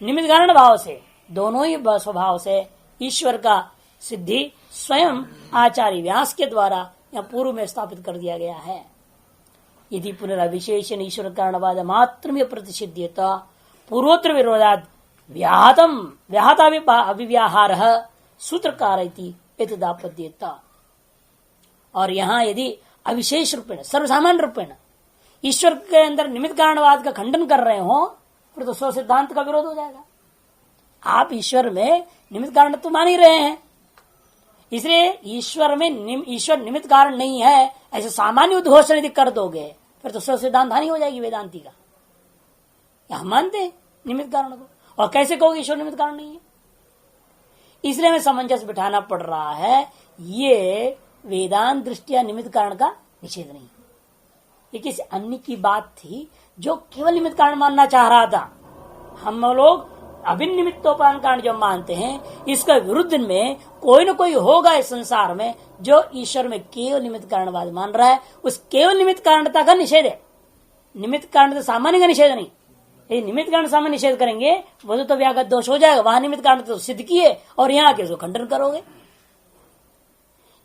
A: निमित्त कारण भाव से, दोनों ही स्वभाव से ईश्वर का सिद्धि स्वयं आचार्य व्यास के द्वारा यहाँ पूर्व में स्थापित कर दिया गया है। यदि पुनर्विशेषण ईश्वर कारणवाद मात्र प्रतिषिध्यता पूर्वोत्तर विरोधात व्याहता अभिव्याहार सूत्रकार एतदापद्येता। और यहाँ यदि अविशेष रूपेण सर्वसामान्य रूपेण ईश्वर के अंदर निमित्त कारणवाद का खंडन कर रहे हो, फिर तो स्व सिद्धांत का विरोध हो जाएगा। आप ईश्वर में निमित्त कारण तो मान ही रहे हैं, इसलिए ईश्वर में ईश्वर निमित्त कारण नहीं है ऐसे सामान्य उद्घोषण यदि कर दोगे, फिर तो स्व सिद्धांत हानि हो जाएगी वेदांती का। हम मानते हैं निमित्त कारण को, और कैसे कहोगे ईश्वर निमित्त कारण नहीं है? इसलिए हमें समंजस बिठाना पड़ रहा है। ये वेदांत दृष्टिया निमित्त कारण का निषेध नहीं, ये किसी अन्य की बात थी जो केवल निमित्त कारण मानना चाह रहा था। हम लोग अभिनिमित्तोपान कारण जो मानते हैं, इसका विरुद्ध में कोई न कोई होगा इस संसार में जो ईश्वर में केवल निमित्त कारणवाद मान रहा है। उस केवल निमित्त कारणता का निषेध है, निमित्त कारण सामान्य का निषेध नहीं। ये निमित्त कारण सामान्य निषेध करेंगे वो तो व्याघात दोष हो जाएगा। वहां निमित्त कारण तो सिद्ध किए और यहाँ के उसको खंडन करोगे।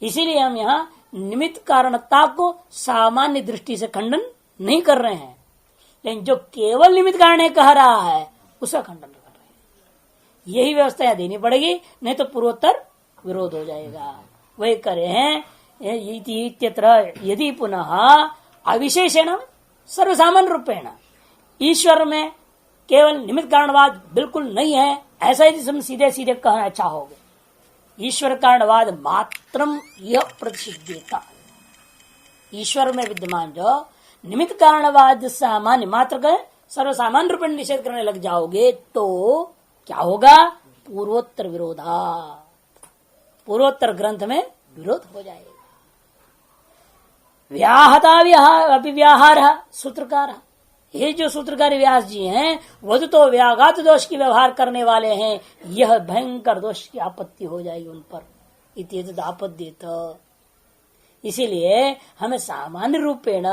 A: इसीलिए हम यहाँ निमित्त कारणता को सामान्य दृष्टि से खंडन नहीं कर रहे हैं, लेकिन जो केवल निमित्त कारण कह रहा है उसका खंडन कर रहे हैं। यही व्यवस्था यहाँ देनी पड़ेगी, नहीं तो पूर्वोत्तर विरोध हो जाएगा। वही करे हैं यदि पुनः अविशेषण सर्वसामान्य रूपेण ईश्वर में केवल निमित्त कारणवाद बिल्कुल नहीं है, ऐसा यदि हम सीधे सीधे कहना चाहोगे, ईश्वर कारणवाद मात्रम यह प्रतिषिध्यता। ईश्वर में विद्यमान जो निमित्त कारणवाद सामान्य मात्र का सर्वसामान्य रूप में निषेध करने लग जाओगे तो क्या होगा? पूर्वोत्तर विरोधा, पूर्वोत्तर ग्रंथ में विरोध हो जाएगा। व्याहता अभिव्याहार सूत्रकार, ये जो सूत्रकार व्यास जी हैं वह तो व्याघात दोष की व्यवहार करने वाले हैं। यह भयंकर दोष की आपत्ति हो जाएगी उन पर। इत्येतद् आपद्येत। इसीलिए हमें सामान्य रूपेण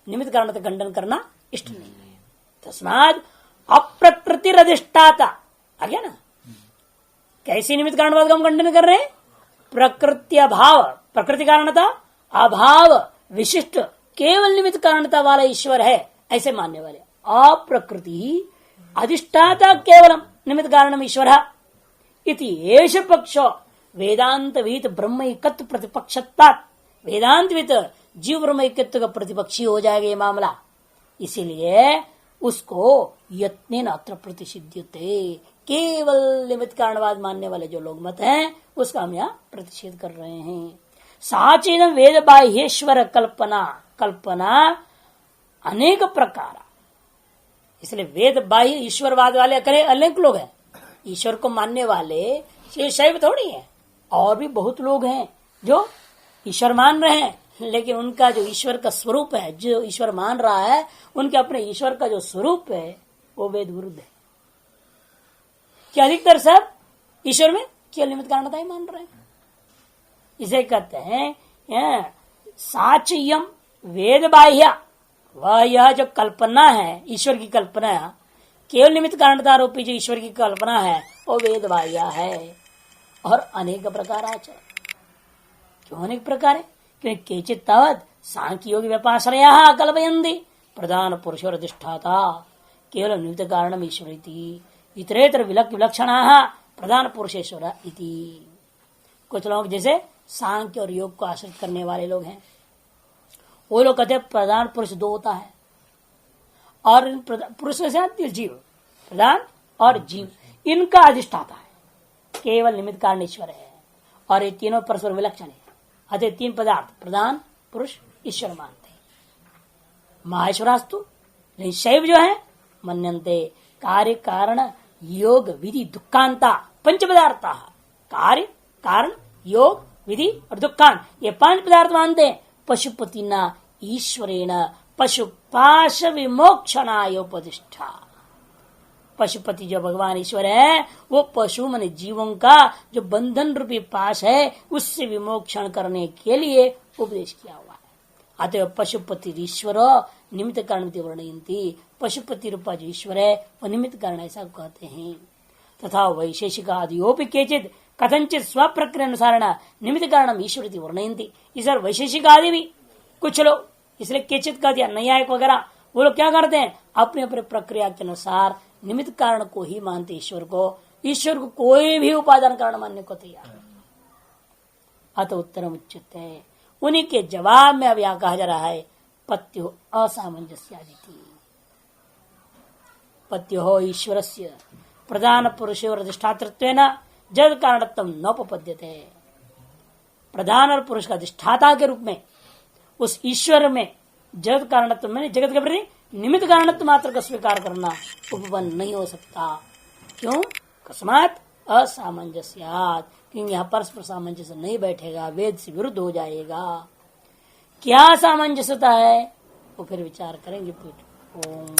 A: निमित्त कारण का खंडन करना इष्ट नहीं है। तस्माद अप्रकृतिर अधिष्ठाता आ गया ना। कैसी निमित्त कारणवाद का हम खंडन कर रहे हैं? प्रकृति अभाव, प्रकृति कारणता अभाव विशिष्ट केवल निमित्त कारणता वाला ईश्वर है ऐसे मानने वाले। अप्रकृति अधिष्ठाता केवलम निमित्त कारणम ईश्वर इति एष पक्ष वेदांत विहित ब्रह्म एकत्व प्रतिपक्षता। वेदांत विहित जीव ब्रह्म एकत्व का प्रतिपक्षी हो जाएगा ये मामला। इसीलिए उसको यत्नेन अत्र प्रतिषिध्यते। केवल निमित्त कारणवाद मानने वाले जो लोग मत हैं उसका हम यहाँ प्रतिषेध कर रहे हैं। साचीन वेद बाह्येश्वर कल्पना, कल्पना अनेक प्रकार। इसलिए वेद बाह्य ईश्वरवाद वाले करे अनेक लोग हैं। ईश्वर को मानने वाले ये शैव थोड़ी है, और भी बहुत लोग हैं जो ईश्वर मान रहे हैं, लेकिन उनका जो ईश्वर का स्वरूप है, जो ईश्वर मान रहा है, उनके अपने ईश्वर का जो स्वरूप है वो वेद विरुद्ध है। कि अधिकतर सब ईश्वर में केवल निमित्त कारणता ही मान रहे हैं। इसे कहते हैं साचयम वेद बाह्य। वह यह जो कल्पना है ईश्वर की कल्पना, केवल निमित्त कारणता रूपी जो ईश्वर की कल्पना है वो वेद बाह्य है। और अनेक प्रकार आचरण। क्यों अनेक प्रकार है? क्योंकि केचित तावत सांख्य योग व्यपाश्रया कल्पयन्ति प्रधान पुरुषोर अधिष्ठाता केवल निमित्त कारणम ईश्वरीति इतरेतर विलक्षणा प्रधान पुरुषेश्वर इति। कुछ लोग जैसे सांख्य और योग को आश्रित करने वाले लोग हैं, वो लोग कहते हैं प्रधान पुरुष दो होता है, और पुरुष से जीव, प्रधान और जीव इनका अधिष्ठाता है, केवल निमित्त कारण ईश्वर है। और ये तीनों परस्पर विलक्षण है। अतः तीन पदार्थ प्रधान पुरुष ईश्वर मानते हैं। माहेश्वरास्तु लेकिन शैव जो है मन्यन्ते कार्य कारण योग विधि दुखांता पंच पदार्थ। कार्य कारण योग विधि और दुखांत ये पांच पदार्थ मानते हैं। पशुपतिना ईश्वरेण पशुपाश विमोक्षणायोपदिष्ठा। पशुपति जो भगवान ईश्वर है वो पशु माने जीवों का जो बंधन रूपी पाश है उससे विमोक्षण करने के लिए उपदेश किया हुआ है। अतः पशुपति ईश्वर निमित्त कारण वर्णयन्ति। पशुपति रूपा जो ईश्वर है वो निमित्त कारण ऐसा कहते हैं। तथा वैशेषिक आदियोपि केचित कथनचित स्व प्रक्रिया अनुसारण निमित्त कारण ईश्वर वर्णयन्ति। इस वैशेषिक आदि भी कुछ लोग इसलिए केचित कह दिया, नैयायिक वगैरह वो लोग क्या करते हैं अपने अपने प्रक्रिया के अनुसार निमित्त कारण को ही मानते ईश्वर को। ईश्वर को कोई भी उपादान कारण मानने को तैयार है। अतः उत्तरम उच्यते है। उन्हीं के जवाब में अब यहाँ कहा जा रहा है पत्यो असामंजस्यादिति। पत्यो ईश्वरस्य प्रधान पुरुषोर अधिष्ठातृत्वेन जगत कारणत्वं नोपपद्यते। प्रधान और पुरुष का अधिष्ठाता के रूप में उस ईश्वर में जगत कारणत्व में जगत के प्रति निमित्त कारणत्व मात्र का स्वीकार करना उपपन्न नहीं हो सकता। क्यों? कस्मात असामंजस्यात्, क्योंकि यहाँ परस्पर सामंजस्य नहीं बैठेगा, वेद से विरुद्ध हो जाएगा। क्या सामंजस्यता है वो फिर विचार करेंगे। ओम